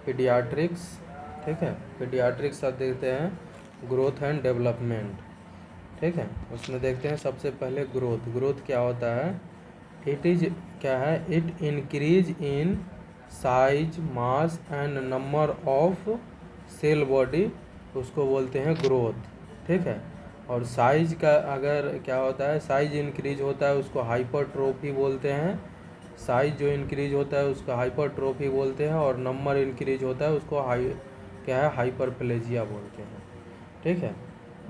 Paediatrics, ठीक है। Paediatrics अब देखते हैं ग्रोथ एंड डेवलपमेंट, ठीक है। उसमें देखते हैं सबसे पहले ग्रोथ। ग्रोथ क्या होता है? इट इज क्या है? It increase in size, mass and number of cell body, उसको बोलते हैं ग्रोथ, ठीक है। और साइज का अगर क्या होता है, साइज इंक्रीज होता है उसको हाइपरट्रोफी बोलते हैं। साइज जो इंक्रीज होता है उसको हाइपरट्रोफी बोलते हैं, और नंबर इंक्रीज होता है उसको क्या है, हाइपरप्लेजिया बोलते हैं, ठीक है।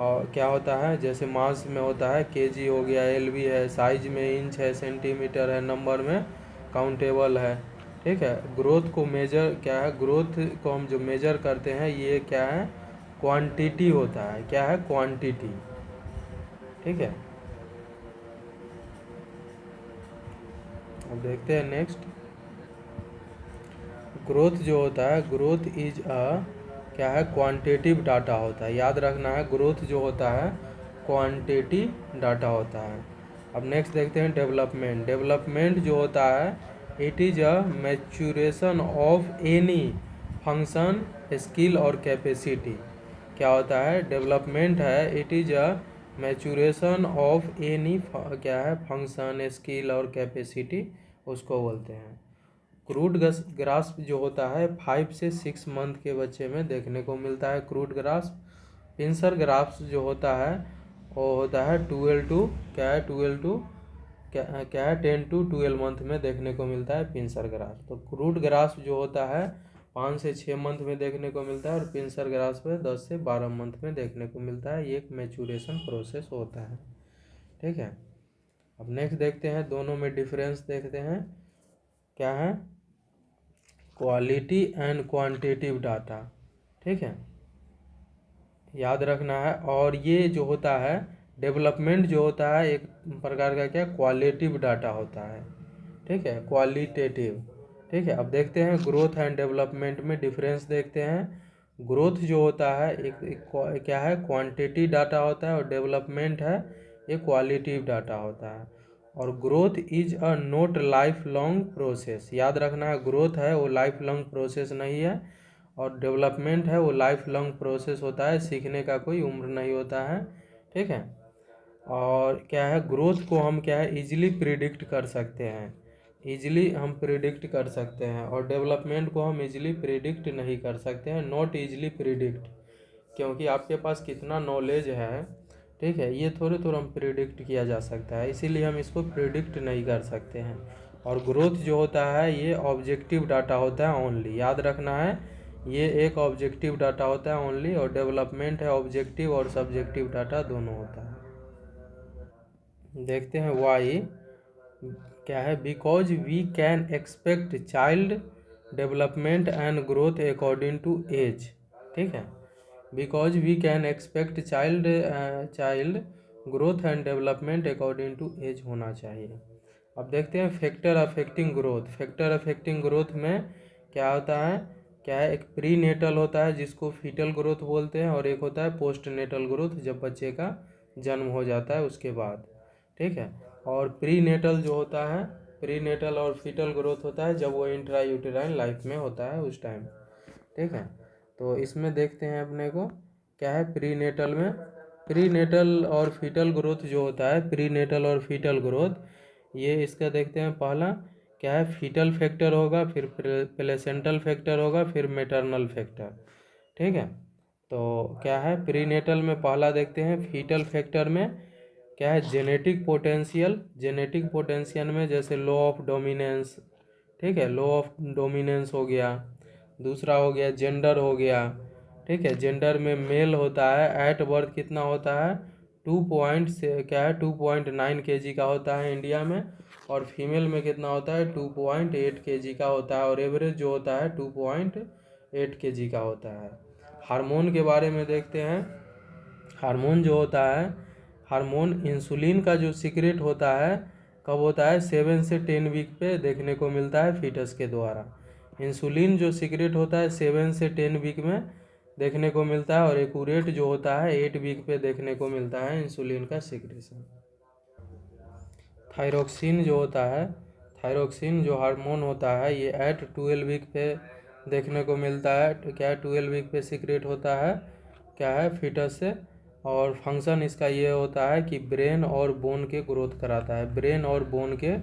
और क्या होता है, जैसे मास में होता है केजी हो गया, एलबी है, साइज में इंच है, सेंटीमीटर है, नंबर में काउंटेबल है, ठीक है। ग्रोथ को मेजर क्या है, ग्रोथ को हम जो मेजर करते हैं ये क्या है, क्वांटिटी होता है। क्या है? क्वांटिटी, ठीक है। अब देखते हैं नेक्स्ट। ग्रोथ जो होता है, ग्रोथ इज अ क्या है, क्वांटिटिव डाटा होता है। याद रखना है, ग्रोथ जो होता है क्वांटिटी डाटा होता है। अब नेक्स्ट देखते हैं डेवलपमेंट। डेवलपमेंट जो होता है, it is a maturation of any function, skill और कैपेसिटी। क्या होता है? डेवलपमेंट है, it is a maturation of any क्या है, फंक्शन, स्किल और कैपेसिटी, उसको बोलते हैं। क्रूड ग्रास्प जो होता है 5 से 6 मंथ के बच्चे में देखने को मिलता है क्रूड ग्रास्प। पिंसर ग्रास्प जो होता है वो होता है 12 टू क्या है, 12 टू क्या है 10 to 12 मंथ में देखने को मिलता है पिंसर ग्रास्प। तो क्रूड ग्रास्प जो होता है 5 से 6 मंथ में देखने को मिलता है, और पिंसर ग्रास्प 10 से 12 मंथ में देखने को मिलता है। ये एक मैच्योरेशन प्रोसेस होता है, ठीक है। अब नेक्स्ट देखते हैं, दोनों में डिफरेंस देखते हैं। क्या है? क्वालिटी एंड क्वांटिटिव डाटा, ठीक है, याद रखना है। और ये जो होता है डेवलपमेंट जो होता है एक प्रकार का क्या, क्वालिटिव डाटा होता है, ठीक है, क्वालिटेटिव, ठीक है। अब देखते हैं ग्रोथ एंड डेवलपमेंट में डिफरेंस देखते हैं। ग्रोथ जो होता है क्या है, क्वांटिटी डाटा होता है, और डेवलपमेंट है ये क्वालिटिव डाटा होता है। और growth is a note life long process. याद रखना है, ग्रोथ है वो लाइफ लॉन्ग प्रोसेस नहीं है, और डेवलपमेंट है वो लाइफ लॉन्ग प्रोसेस होता है, सीखने का कोई उम्र नहीं होता है, ठीक है। और क्या है, ग्रोथ को हम क्या है इजीली प्रिडिक्ट कर सकते हैं, इजीली हम प्रिडिक्ट कर सकते हैं, और डेवलपमेंट को हम इजीली प्रिडिक्ट नहीं कर सकते हैं, नॉट इजीली प्रिडिक्ट। क्योंकि आपके पास कितना नॉलेज है, ठीक है, ये थोड़े थोड़ा हम प्रिडिक्ट किया जा सकता है, इसीलिए हम इसको प्रिडिक्ट नहीं कर सकते हैं। और ग्रोथ जो होता है ये ऑब्जेक्टिव डाटा होता है ओनली, याद रखना है, ये एक ऑब्जेक्टिव डाटा होता है ओनली। और डेवलपमेंट है ऑब्जेक्टिव और सब्जेक्टिव डाटा दोनों होता है। देखते हैं वाई। क्या है, because we can expect child development and growth according to age, ठीक है। Because we can expect child growth and development according to age होना चाहिए। अब देखते हैं factor affecting growth. Factor affecting growth में क्या होता है, क्या है, एक प्री नेटल होता है जिसको फीटल ग्रोथ बोलते हैं, और एक होता है पोस्ट नेटल ग्रोथ, जब बच्चे का जन्म हो जाता है उसके बाद, ठीक है। और प्री नेटल जो होता है, प्री नेटल और फीटल ग्रोथ होता है जब वो इंट्रा यूटेराइन लाइफ में होता है उस टाइम, ठीक है। तो इसमें देखते हैं अपने को क्या है, प्री नेटल में प्री नेटल और फीटल ग्रोथ जो होता है, प्री नेटल और फीटल ग्रोथ, ये इसका देखते हैं। पहला क्या है, फीटल फैक्टर होगा, फिर प्लेसेंटल फैक्टर होगा, फिर मैटरनल फैक्टर, ठीक है। तो क्या है, प्री नेटल में पहला देखते हैं फीटल फैक्टर में क्या है, जेनेटिक पोटेंशियल। जेनेटिक पोटेंशियल में जैसे लॉ ऑफ डोमिनेंस, ठीक है, लॉ ऑफ डोमिनेंस हो गया। दूसरा हो गया जेंडर हो गया, ठीक है। जेंडर में मेल होता है एट बर्थ कितना होता है, 2.9 kg का होता है इंडिया में, और फीमेल में कितना होता है 2.8 kg का होता है, और एवरेज जो होता है 2.8 kg का होता है। हार्मोन के बारे में देखते हैं। हार्मोन जो होता है, हार्मोन इंसुलिन का जो सीक्रेट होता है कब होता है, 7 से 10 वीक पे देखने को मिलता है फीटस के द्वारा। इंसुलिन जो सीक्रेट होता है 7 से 10 वीक में देखने को मिलता है, और एक्यूरेट जो होता है 8 वीक पे देखने को मिलता है इंसुलिन का सीक्रेशन। थायरोक्सिन जो होता है, थायरोक्सिन जो हार्मोन होता है ये एट 12 वीक पे देखने को मिलता है। तो क्या है, 12 वीक पे सीक्रेट होता है, क्या है, फीटस से। और फंक्शन इसका ये होता है कि ब्रेन और बोन के ग्रोथ कराता है, ब्रेन और बोन के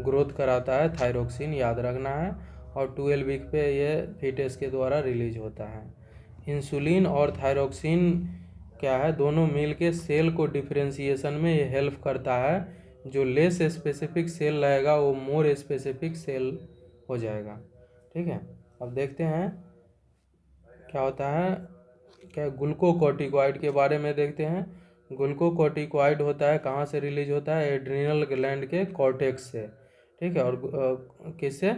ग्रोथ कराता है थायरोक्सिन, याद रखना है। और 12 वीक पे ये फीटस के द्वारा रिलीज होता है। इंसुलिन और थायरोक्सिन क्या है, दोनों मिल के सेल को डिफरेंशिएशन में ये हेल्प करता है। जो लेस स्पेसिफिक सेल रहेगा वो मोर स्पेसिफिक सेल हो जाएगा। ठीक है, अब देखते हैं क्या होता है। क्या ग्लूकोकॉर्टिकॉइड के बारे में देखते हैं। ग्लूकोकॉर्टिकॉइड होता है कहाँ से रिलीज होता है, एड्रिनल ग्लैंड के कॉर्टेक्स से। ठीक है, और किससे,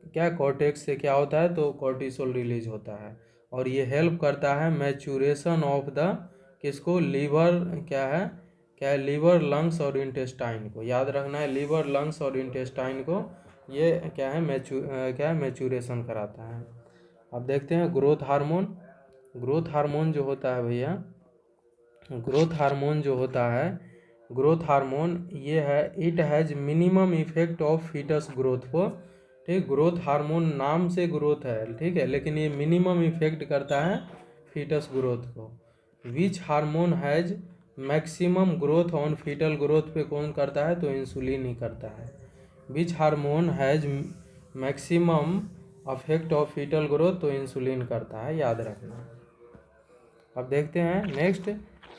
क्या, कॉर्टेक्स से क्या होता है, तो कॉर्टिसोल रिलीज होता है। और ये हेल्प करता है मैच्यूरेशन ऑफ द, किसको, लीवर, क्या है, लीवर, लंग्स और इंटेस्टाइन को, याद रखना है, लीवर, लंग्स और इंटेस्टाइन को ये क्या है, मैच्यूरेशन कराता है। अब देखते हैं ग्रोथ हार्मोन। ग्रोथ हार्मोन जो होता है भैया, ग्रोथ हार्मोन जो होता है, ग्रोथ हार्मोन ये है, it has minimum effect of fetus growth को। ठीक, ग्रोथ हार्मोन नाम से ग्रोथ है, ठीक है, लेकिन ये मिनिमम इफेक्ट करता है फीटस ग्रोथ को। Which hormone has maximum growth on fetal growth पे कौन करता है, तो इंसुलिन ही करता है। Which hormone has maximum affect of fetal growth, तो इंसुलिन करता है, याद रखना। अब देखते हैं next,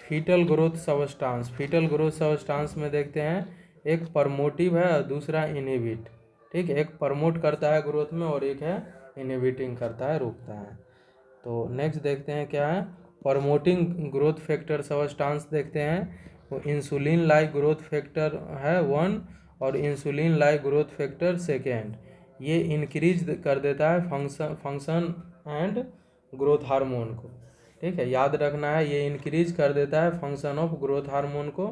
fetal growth substance. Fetal growth substance में देखते हैं, एक प्रमोटिव है और दूसरा इनहिबिट। ठीक है, एक प्रमोट करता है ग्रोथ में और एक है इनहिबिटिंग करता है, रोकता है। तो नेक्स्ट देखते हैं क्या है, प्रमोटिंग ग्रोथ फैक्टर सबस्टांस देखते हैं। वो इंसुलिन लाइक ग्रोथ फैक्टर है 1 और इंसुलिन लाइक ग्रोथ फैक्टर 2। ये इंक्रीज कर देता है फंक्शन एंड ग्रोथ हार्मोन को। ठीक है, याद रखना है, ये इंक्रीज कर देता है फंक्शन ऑफ ग्रोथ हार्मोन को।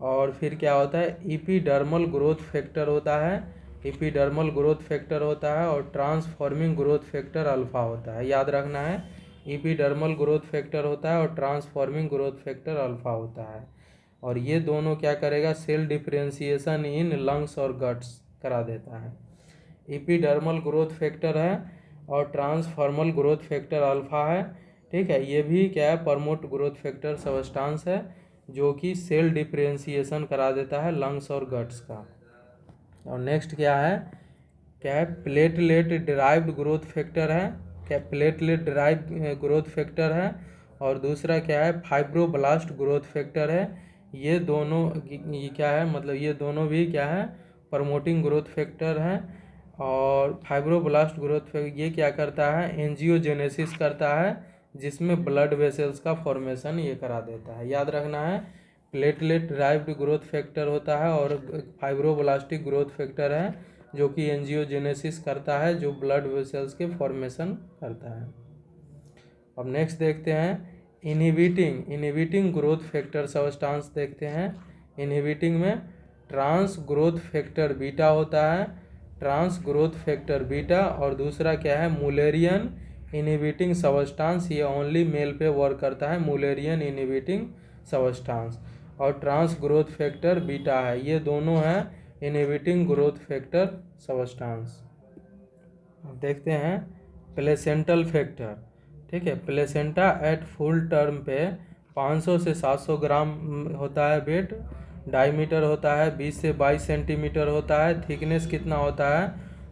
और फिर क्या होता है, इपीडर्मल ग्रोथ फैक्टर होता है, इपीडर्मल ग्रोथ फैक्टर होता है और ट्रांसफॉर्मिंग ग्रोथ फैक्टर अल्फा होता है, याद रखना है। इपीडर्मल ग्रोथ फैक्टर होता है और ट्रांसफॉर्मिंग ग्रोथ फैक्टर अल्फा होता है। और ये दोनों क्या करेगा, सेल डिफरेंशिएशन इन लंग्स और गट्स करा देता है। इपीडर्मल ग्रोथ फैक्टर है और ट्रांसफॉर्मल ग्रोथ फैक्टर अल्फा है। ठीक है, ये भी क्या है, प्रमोट ग्रोथ फैक्टर सबस्टांस है जो कि सेल डिफरेंशिएशन करा देता है लंग्स और गट्स का। और नेक्स्ट क्या है, प्लेटलेट डिराइव्ड ग्रोथ फैक्टर है, क्या, प्लेटलेट डिराइव्ड ग्रोथ फैक्टर है। और दूसरा क्या है, फाइब्रोब्लास्ट ग्रोथ फैक्टर है। ये दोनों ये क्या है, मतलब ये दोनों भी क्या है, प्रमोटिंग ग्रोथ फैक्टर है। और फाइब्रोब्लास्ट ग्रोथ फैक्टर ये क्या करता है, एंजियोजेनेसिस करता है, जिसमें ब्लड वेसल्स का फॉर्मेशन ये करा देता है, याद रखना है। प्लेटलेट ड्राइव्ड ग्रोथ फैक्टर होता है और फाइब्रोब्लास्टिक ग्रोथ फैक्टर है जो कि एंजियोजेनेसिस करता है, जो ब्लड वेसल्स के फॉर्मेशन करता है। अब नेक्स्ट देखते हैं इनहिबिटिंग ग्रोथ फैक्टर सबस्टांस देखते हैं। इनहिबिटिंग में ट्रांस ग्रोथ फैक्टर बीटा होता है, ट्रांस ग्रोथ फैक्टर बीटा। और दूसरा क्या है, मुलेरियन इनहिबिटिंग सबस्टांस, ये ओनली मेल पे वर्क करता है, मुलेरियन इनहिबिटिंग सबस्टांस। और ट्रांस ग्रोथ फैक्टर बीटा है, ये दोनों हैं इनहिबिटिंग ग्रोथ फैक्टर सबस्टांस। देखते हैं प्लेसेंटल फैक्टर। ठीक है, प्लेसेंटा एट फुल टर्म पे 500 से 700 ग्राम होता है वेट, डायमीटर होता है 20 से 22 सेंटीमीटर होता है, थिकनेस कितना होता है,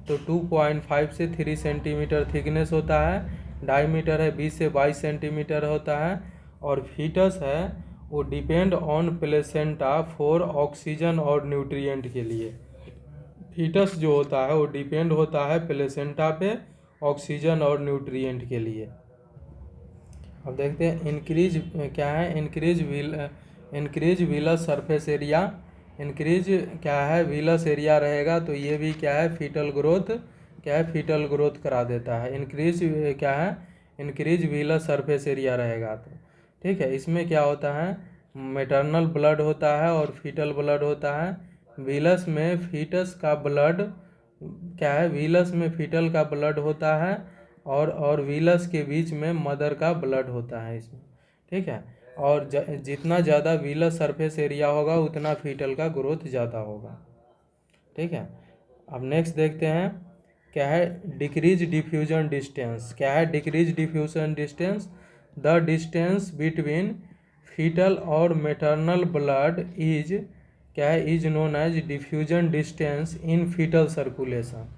तो 2.5 से 3 सेंटीमीटर थिकनेस होता है, डायमीटर है 20 से 22 सेंटीमीटर होता है। और फीटस है वो depend on placenta for oxygen और न्यूट्रिएंट के लिए। फीटस जो होता है वो डिपेंड होता है प्लेसेंटा पे ऑक्सीजन और न्यूट्रिएंट के लिए। अब देखते हैं इंक्रीज क्या है, increase villous surface area. Increase क्या है, विलस एरिया रहेगा तो ये भी क्या है, फीटल ग्रोथ, क्या है, फीटल ग्रोथ करा देता है। इंक्रीज क्या है, इंक्रीज विलस सरफेस एरिया रहेगा तो। ठीक है, इसमें क्या होता है, मैटरनल ब्लड होता है और फीटल ब्लड होता है। विलस में फीटस का ब्लड क्या है, विलस में फीटल का ब्लड होता है और विलस के बीच में मदर का ब्लड होता है इसमें। ठीक है, और जितना ज़्यादा विलस सरफेस एरिया होगा उतना फीटल का ग्रोथ ज़्यादा होगा। ठीक है, अब नेक्स्ट देखते हैं क्या है, डिक्रीज डिफ्यूजन डिस्टेंस। क्या है, decrease diffusion distance, the distance between fetal और मेटरनल ब्लड इज, क्या है, is known as diffusion distance in fetal circulation.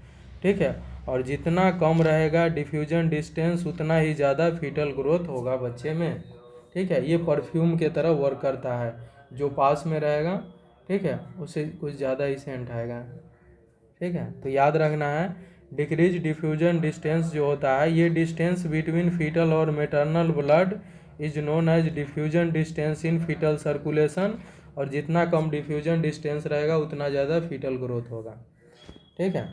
ठीक है, और जितना कम रहेगा डिफ्यूजन डिस्टेंस उतना ही ज़्यादा फीटल ग्रोथ होगा बच्चे में। ठीक है, ये परफ्यूम के तरह वर्क करता है, जो पास में रहेगा, ठीक है, उससे कुछ ज़्यादा ही सेंट आएगा। ठीक है, तो याद रखना है, डिक्रीज डिफ्यूजन डिस्टेंस जो होता है, ये डिस्टेंस बिटवीन फीटल और maternal blood is known as diffusion distance in fetal circulation, और जितना कम डिफ्यूजन डिस्टेंस रहेगा उतना ज़्यादा फीटल ग्रोथ होगा। ठीक है,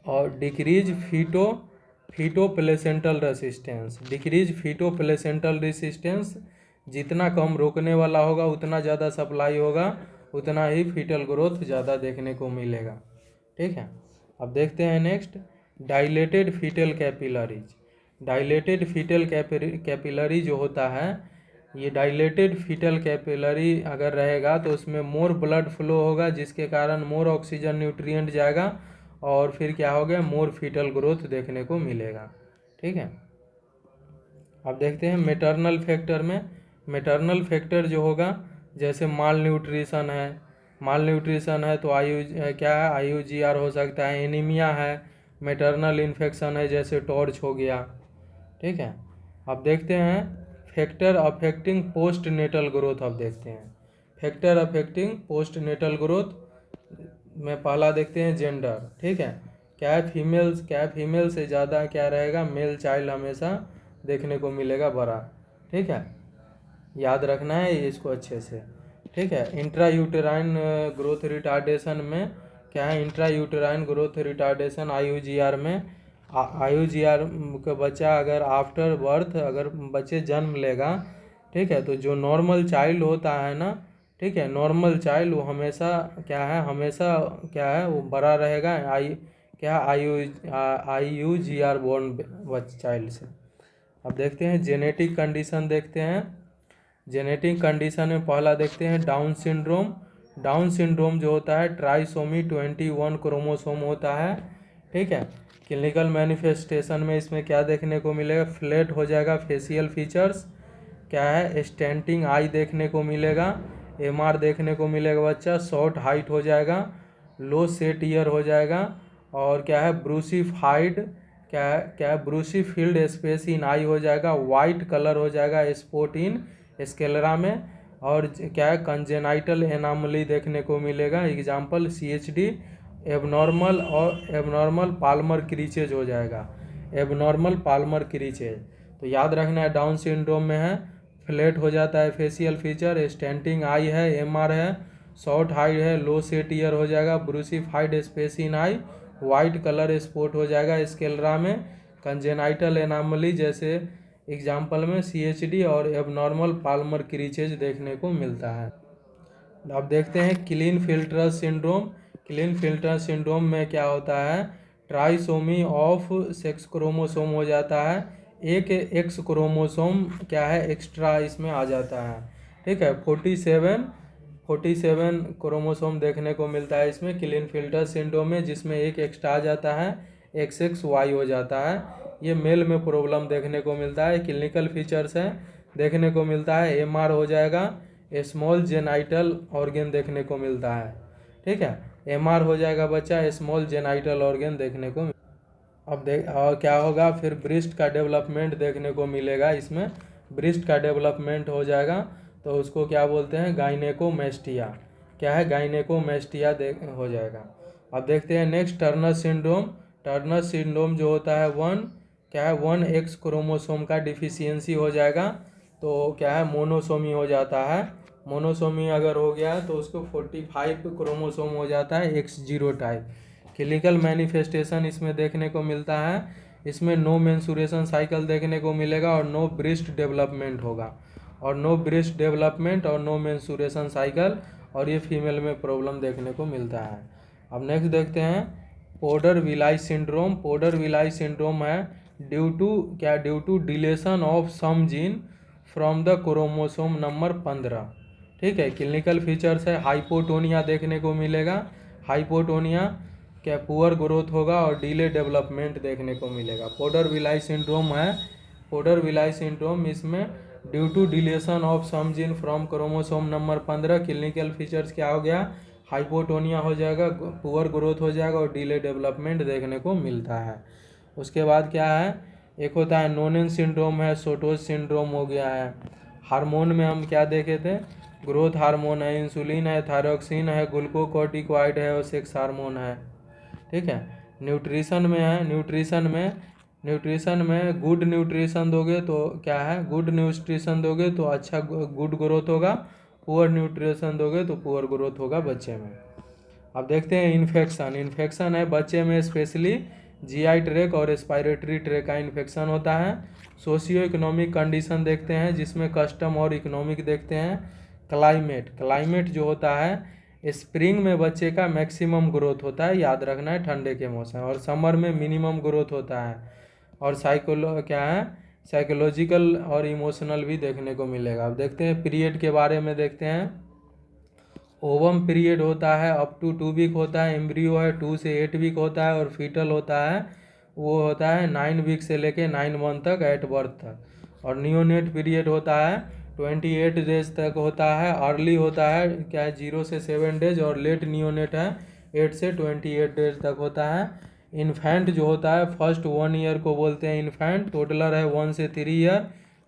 और decrease feto placental resistance, decrease feto placental resistance, जितना कम रोकने वाला होगा उतना ज़्यादा सप्लाई होगा, उतना ही फीटल ग्रोथ ज़्यादा देखने को मिलेगा। ठीक है, अब देखते हैं next, dilated fetal capillaries. Dilated fetal capillary जो होता है, ये डाइलेटेड फीटल कैपिलरी अगर रहेगा तो उसमें मोर ब्लड फ्लो होगा, जिसके कारण मोर ऑक्सीजन न्यूट्रिएंट जाएगा, और फिर क्या हो गया, मोर फीटल ग्रोथ देखने को मिलेगा। ठीक है, अब देखते हैं मेटरनल फैक्टर में। मेटरनल फैक्टर जो होगा, जैसे माल न्यूट्रिशन है, माल न्यूट्रिशन है तो क्या है, IUGR हो सकता है, एनीमिया है, मेटरनल इन्फेक्शन है जैसे टॉर्च हो गया। ठीक है, अब देखते हैं factor affecting postnatal growth. अब देखते हैं factor affecting postnatal growth में पहला देखते हैं जेंडर। ठीक है, क्या है, फीमेल से ज़्यादा क्या रहेगा, मेल चाइल्ड हमेशा देखने को मिलेगा बड़ा। ठीक है, याद रखना है इसको अच्छे से। ठीक है, इंट्रा यूटेराइन ग्रोथ रिटार्डेशन में क्या है, intra uterine growth retardation IUGR में, IUGR का बच्चा अगर आफ्टर बर्थ अगर बच्चे जन्म लेगा, ठीक है, तो जो नॉर्मल चाइल्ड होता है ना, ठीक है, नॉर्मल चाइल्ड वो हमेशा क्या है, हमेशा क्या है, वो बड़ा रहेगा क्या IUGR बोर्न चाइल्ड से। अब देखते हैं जेनेटिक कंडीशन देखते हैं। जेनेटिक कंडीशन में पहला देखते हैं डाउन सिंड्रोम। डाउन सिंड्रोम जो होता है ट्राइसोमी 21 क्रोमोसोम होता है। ठीक है, क्लिनिकल मैनिफेस्टेशन में इसमें क्या देखने को मिलेगा, फ्लैट हो जाएगा फेशियल फीचर्स, क्या है, स्टेंटिंग आई देखने को मिलेगा, MR देखने को मिलेगा बच्चा, शॉर्ट हाइट हो जाएगा, लो सेट ईयर हो जाएगा, और क्या है, ब्रूसीफाइड, क्या है ब्रूसी फील्ड स्पेस इन आई हो जाएगा, वाइट कलर हो जाएगा स्पॉट इन स्केलरा में, और क्या है, कंजेनाइटल एनामली देखने को मिलेगा, एग्जाम्पल CHD, एबनॉर्मल और एबनॉर्मल पाल्मर क्रीचेज हो जाएगा, एबनॉर्मल पाल्मर क्रीचेज। तो याद रखना है, डाउन सिंड्रोम में है फ्लैट हो जाता है फेशियल फीचर, स्टेंटिंग आई है, MR है, शॉर्ट हाइट है, लो सेट ईयर हो जाएगा, Brushfield space in eye, white colour spot हो जाएगा स्केलरा में, कंजेनाइटल एनामली जैसे एग्जाम्पल में CHD और एबनॉर्मल पाल्मर क्रीचेज देखने को मिलता है। अब देखते हैं Kline syndrome. Klinefelter syndrome में क्या होता है, ट्राइसोमी ऑफ सेक्स क्रोमोसोम हो जाता है, एक एक्स क्रोमोसोम क्या है एक्स्ट्रा इसमें आ जाता है। ठीक है, 47 क्रोमोसोम देखने को मिलता है इसमें क्लीन फिल्टर सिंड्रोम में, जिसमें एक एक्स्ट्रा आ जाता है, XXY हो जाता है। ये मेल में प्रॉब्लम देखने को मिलता है। क्लिनिकल फीचर्स है देखने को मिलता है, MR हो जाएगा, स्मॉल जेनाइटल ऑर्गन देखने को मिलता है। ठीक है, MR हो जाएगा बच्चा, स्मॉल जेनाइटल ऑर्गन देखने को। अब देख और क्या होगा, फिर ब्रेस्ट का डेवलपमेंट देखने को मिलेगा इसमें, ब्रेस्ट का डेवलपमेंट हो जाएगा, तो उसको क्या बोलते हैं, गाइनेकोमेस्टिया। क्या है, गाइनेकोमेस्टिया हो जाएगा। अब देखते हैं next Turner syndrome. Turner syndrome जो होता है क्या है 1X क्रोमोसोम का डिफिशियंसी हो जाएगा, तो क्या है मोनोसोमी हो जाता है। मोनोसोमी अगर हो गया तो उसको 45 क्रोमोसोम हो जाता है, X0 टाइप। क्लिनिकल मैनिफेस्टेशन इसमें देखने को मिलता है, इसमें नो मेंसुरेशन साइकिल देखने को मिलेगा, और नो ब्रेस्ट डेवलपमेंट होगा, और नो ब्रेस्ट डेवलपमेंट और नो मेंसुरेशन साइकिल, और ये फीमेल में प्रॉब्लम देखने को मिलता है। अब नेक्स्ट देखते हैं Prader Willi syndrome. Prader Willi syndrome है due to deletion of some gene from the chromosome number 15। ठीक है, क्लिनिकल फीचर्स है हाइपोटोनिया देखने को मिलेगा, हाइपोटोनिया, क्या पुअर ग्रोथ होगा और डिले डेवलपमेंट देखने को मिलेगा। पोर्टर विलाई सिंड्रोम है, पोर्टर विलाई सिंड्रोम, इसमें due to deletion of some gene from chromosome number 15 clinical features क्या हो गया, हाइपोटोनिया हो जाएगा, पुअर ग्रोथ हो जाएगा और डिले डेवलपमेंट देखने को मिलता है। उसके बाद क्या है, एक होता है नोनेन सिंड्रोम है, सोटोज सिंड्रोम हो गया है। हार्मोन में हम क्या देखे थे, ग्रोथ हार्मोन है, इंसुलिन है, थायरोक्सिन है, ग्लूकोकॉर्टिकॉइड है और सेक्स हार्मोन है। ठीक है। न्यूट्रिशन में है, न्यूट्रिशन में गुड न्यूट्रिशन दोगे तो क्या है, गुड न्यूट्रिशन दोगे तो अच्छा गुड ग्रोथ होगा, पुअर न्यूट्रिशन दोगे तो पुअर ग्रोथ होगा बच्चे में। अब देखते हैं इन्फेक्शन। इन्फेक्शन है बच्चे में स्पेशली जीआई ट्रैक और रेस्पिरेटरी ट्रैक का इन्फेक्शन होता है। सोशियो इकोनॉमिक कंडीशन देखते हैं जिसमें कस्टम और इकोनॉमिक देखते हैं। क्लाइमेट जो होता है, स्प्रिंग में बच्चे का मैक्सिमम ग्रोथ होता है, याद रखना है, ठंडे के मौसम, और समर में मिनिमम ग्रोथ होता है। और साइकोलॉजिकल और इमोशनल भी देखने को मिलेगा। अब देखते हैं पीरियड के बारे में देखते हैं। ओवम पीरियड होता है अप टू 2 वीक होता है, एम्ब्रियो है 2 से 8 वीक होता है, और फीटल होता है वो होता है 9 वीक से लेके 9 मंथ तक एट बर्थ तक। और नियोनेट पीरियड होता है 28 डेज तक होता है। अर्ली होता है क्या है 0 से 7 डेज, और लेट नियोनेट है 8 से 28 डेज तक होता है। इन्फेंट जो होता है फर्स्ट 1 ईयर को बोलते हैं इन्फेंट। टोटलर है 1 से 3 ईयर,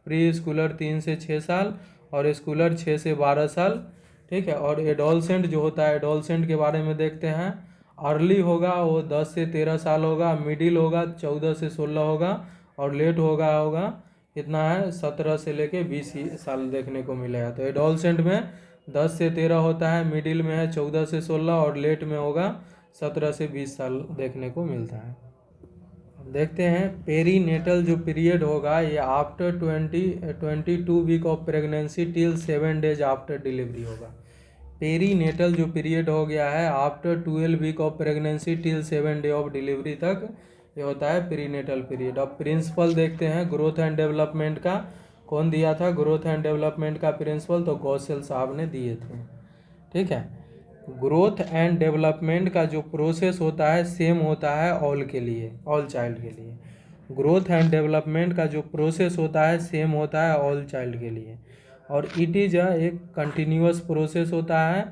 प्री स्कूलर 3 से 6 साल, और स्कूलर 6 से 12 साल। ठीक है। और एडोलसेंट जो होता है, एडोलसेंट के बारे में देखते हैं। अर्ली होगा वो 10 से 13 साल होगा, मिडिल होगा 14 से 16 होगा, और लेट होगा कितना है 17 से लेके 20 साल देखने को मिलेगा। तो एडोलसेंट में 10 से 13 होता है, मिडिल में है 14 से 16, और लेट में होगा 17 से 20 साल देखने को मिलता है। अब देखते हैं पेरीनेटल जो पीरियड होगा ये after 22 week of pregnancy till 7 days after delivery होगा। पेरीनेटल जो पीरियड हो गया है after 12 week of pregnancy till 7 day of delivery तक, ये होता है पेरीनेटल पीरियड। अब प्रिंसिपल देखते हैं ग्रोथ एंड डेवलपमेंट का। कौन दिया था ग्रोथ एंड डेवलपमेंट का प्रिंसिपल, तो गॉसेल साहब ने दिए थे। ठीक है। ग्रोथ एंड डेवलपमेंट का जो प्रोसेस होता है सेम होता है ऑल के लिए, ऑल चाइल्ड के लिए। ग्रोथ एंड डेवलपमेंट का जो प्रोसेस होता है सेम होता है ऑल चाइल्ड के लिए, और इट इज एक कंटिन्यूअस प्रोसेस होता है,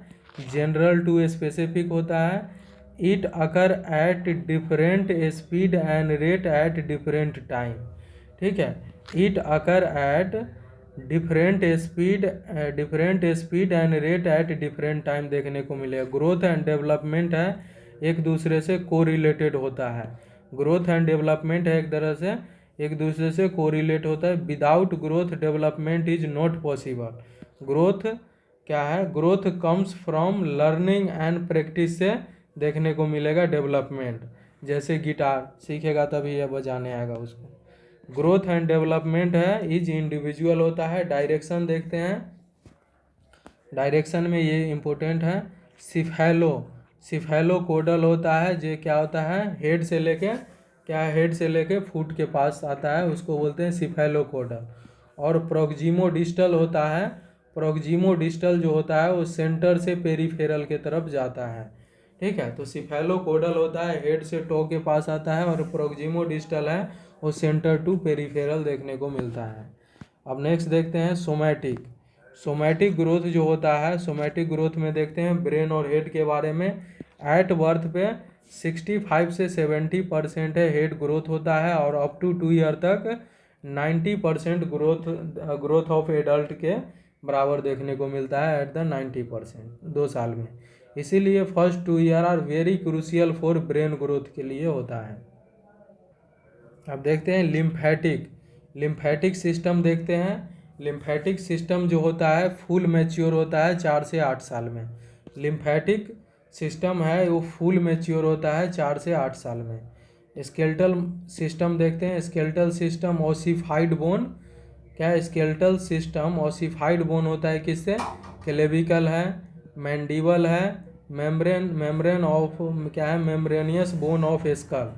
जनरल टू स्पेसिफिक होता है। It occur at different speed and rate at different time. ठीक है। It occur at different speed and rate at different time देखने को मिलेगा। ग्रोथ एंड डेवलपमेंट है एक दूसरे से कोरिलेटेड होता है। ग्रोथ एंड डेवलपमेंट है एक तरह से एक दूसरे से कोरिलेट होता है। Without growth development is not possible. Growth क्या है, growth comes from learning and practice से देखने को मिलेगा डेवलपमेंट। जैसे गिटार सीखेगा तभी यह बजाने आएगा उसको। ग्रोथ एंड डेवलपमेंट है इज इंडिविजुअल होता है। डायरेक्शन देखते हैं, डायरेक्शन में ये इम्पोर्टेंट है। सिफेलोकोडल होता है, जो क्या होता है हेड से लेके फुट के पास आता है, उसको बोलते हैं सिफेलोकोडल। और प्रोक्सिमोडिस्टल होता है, प्रोक्सिमोडिस्टल जो होता है वो सेंटर से पेरीफेरल के तरफ जाता है। ठीक है। तो सिफेलोकोडल होता है हेड से टो के पास आता है, और प्रोक्सिमोडिस्टल है वो सेंटर टू पेरीफेरल देखने को मिलता है। अब नेक्स्ट देखते हैं सोमैटिक ग्रोथ जो होता है, सोमैटिक ग्रोथ में देखते हैं ब्रेन और हेड के बारे में। एट बर्थ पे 65 से 70% है हेड ग्रोथ होता है, और अप टू 2 ईयर तक 90% ग्रोथ ऑफ एडल्ट के बराबर देखने को मिलता है एट द 90% 2 साल में। इसीलिए first 2 year are very crucial for brain growth के लिए होता है। अब देखते हैं लिम्फेटिक सिस्टम देखते हैं। लिम्फेटिक सिस्टम जो होता है फुल मैच्योर होता है 4 से 8 साल में। लिम्फेटिक सिस्टम है वो फुल मैच्योर होता है 4 से 8 साल में। स्केलेटल सिस्टम देखते हैं। स्केलेटल सिस्टम ओसिफाइड बोन, क्या स्केलेटल सिस्टम ओसिफाइड बोन होता है किससे, क्लेविकल है, मैंडिबल है, मेम्ब्रेन ऑफ क्या है membranosus bone of skull,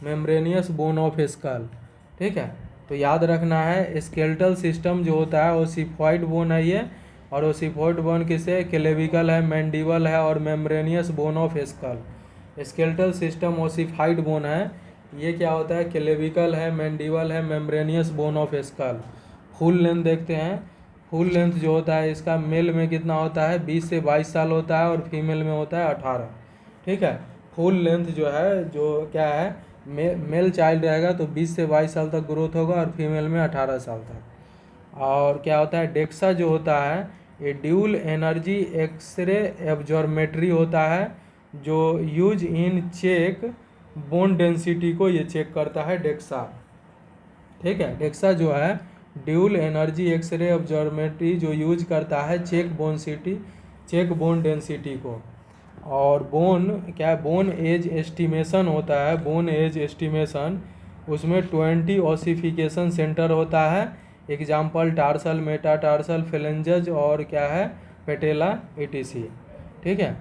membranosus bone of skull. ठीक है। तो याद रखना है स्केलेटल सिस्टम जो होता है ओसिफाइड बोन है ये, और ओसिफाइड बोन किससे क्लेविकल है, मैंडिबल है और membranosus bone of skull. Skeletal system ossified bone है। ये क्या होता है, क्लेविकल है, मैंडिबल है, membranosus bone of skull. Full length देखते हैं, फुल लेंथ जो होता है इसका मेल में कितना होता है 20 से 22 साल होता है और फीमेल में होता है 18। ठीक है, फुल लेंथ जो है, जो क्या है, मेल चाइल्ड रहेगा तो 20 से 22 साल तक ग्रोथ होगा और फीमेल में 18 साल तक। और क्या होता है, डेक्सा जो होता है ये ड्यूल एनर्जी एक्सरे एब्जॉर्मेट्री होता है, जो use in check bone density को ये चेक करता है डेक्सा। ठीक है, डेक्सा जो है ड्यूल एनर्जी एक्सरे ऑब्जर्वेटरी जो यूज करता है चेक बोन डेंसिटी को। और बोन क्या है, बोन एज एस्टिमेशन होता है, बोन एज एस्टिमेशन उसमें 20 ऑसिफिकेशन सेंटर होता है। एग्जाम्पल टार्सल, मेटाटार्सल, फेलेंजज और क्या है पेटेला etc। ठीक है,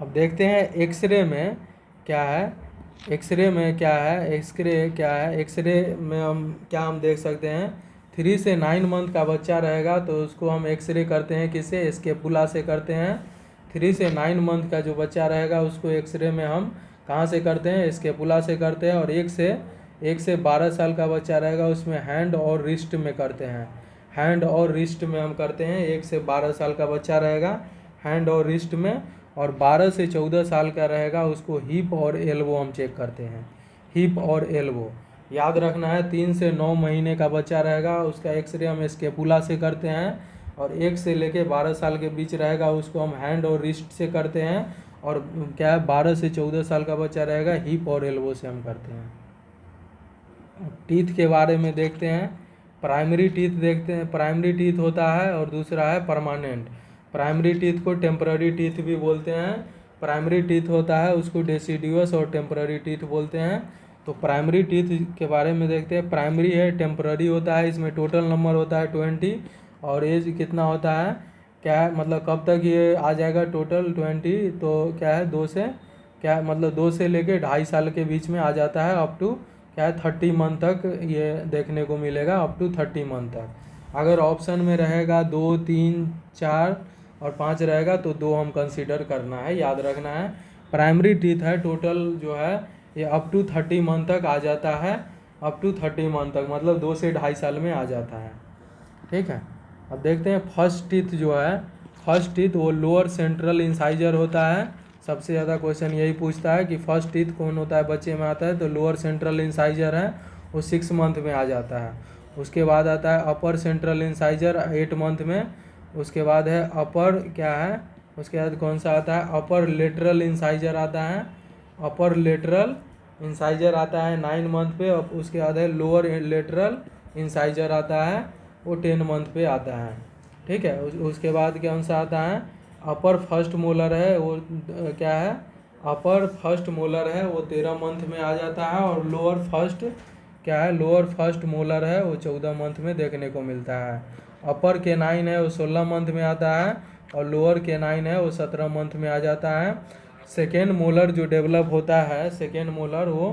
अब देखते हैं एक्सरे में क्या है, एक्सरे में क्या है, एक्सरे क्या है, एक्सरे में हम देख सकते हैं 3 से 9 मंथ का बच्चा रहेगा तो उसको हम एक्सरे करते हैं किससे, स्केपुला से करते हैं। 3 से 9 मंथ का जो बच्चा रहेगा उसको एक्सरे में हम कहाँ से करते हैं, स्केपुला से करते हैं। और 1 से 12 साल का बच्चा रहेगा उसमें हैंड और रिस्ट में करते हैं, हैंड और रिस्ट में हम करते हैं। 1 से 12 साल का बच्चा रहेगा हैंड और रिस्ट में, और 12 से 14 साल का रहेगा उसको हिप और एल्बो हम चेक करते हैं, हिप और एल्बो। याद रखना है 3 से 9 महीने का बच्चा रहेगा उसका एक्सरे हम स्केपुला से करते हैं, और 1 से लेके 12 साल के बीच रहेगा उसको हम हैंड और रिस्ट से करते हैं, और क्या है 12 से 14 साल का बच्चा रहेगा हिप और एल्बो से हम करते हैं। टीथ के बारे में देखते हैं, प्राइमरी टीथ देखते हैं। प्राइमरी टीथ होता है और दूसरा है परमानेंट। प्राइमरी टीथ को टेम्पररी टीथ भी बोलते हैं। प्राइमरी टीथ होता है उसको डेसिडियस और टेम्पररी टीथ बोलते हैं। तो प्राइमरी टीथ के बारे में देखते हैं। प्राइमरी है, टेम्पररी होता है, इसमें टोटल नंबर होता है 20 और एज कितना होता है, क्या है मतलब कब तक ये आ जाएगा टोटल 20, तो क्या है 2 से क्या मतलब 2 से लेके 2.5 साल के बीच में आ जाता है, अप टू क्या है 30 मंथ तक ये देखने को मिलेगा, अप टू 30 मंथ तक। अगर ऑप्शन में रहेगा 2, 3, 4 और 5 रहेगा तो 2 हम कंसीडर करना है, याद रखना है। प्राइमरी टीथ है टोटल जो है ये अप टू 30 मंथ तक आ जाता है, अप टू 30 मंथ तक मतलब 2 से 2.5 साल में आ जाता है। ठीक है, अब देखते हैं फर्स्ट टीथ जो है, फर्स्ट टीथ वो लोअर सेंट्रल इंसाइजर होता है। सबसे ज़्यादा क्वेश्चन यही पूछता है कि फर्स्ट टीथ कौन होता है बच्चे में आता है, तो लोअर सेंट्रल इंसाइजर है वो 6 मंथ में आ जाता है। उसके बाद आता है अपर सेंट्रल इंसाइजर 8 मंथ में। उसके बाद है अपर क्या है, उसके बाद कौन सा आता है, अपर लेटरल इंसाइजर आता है, अपर लेटरल इंसाइजर आता है 9 मंथ पे। उसके बाद है लोअर लेटरल इंसाइजर आता है वो 10 मंथ पे आता है। ठीक है, उसके बाद कौन सा आता है, अपर फर्स्ट मोलर है वो क्या है, अपर फर्स्ट मोलर है वो 13 मंथ में आ जाता है, और लोअर फर्स्ट क्या है, लोअर फर्स्ट मोलर है वो 14 मंथ में देखने को मिलता है। अपर केनाइन है वो 16 मंथ में आता है, और लोअर केनाइन है वो 17 मंथ में आ जाता है। सेकेंड मोलर जो डेवलप होता है, सेकेंड मोलर वो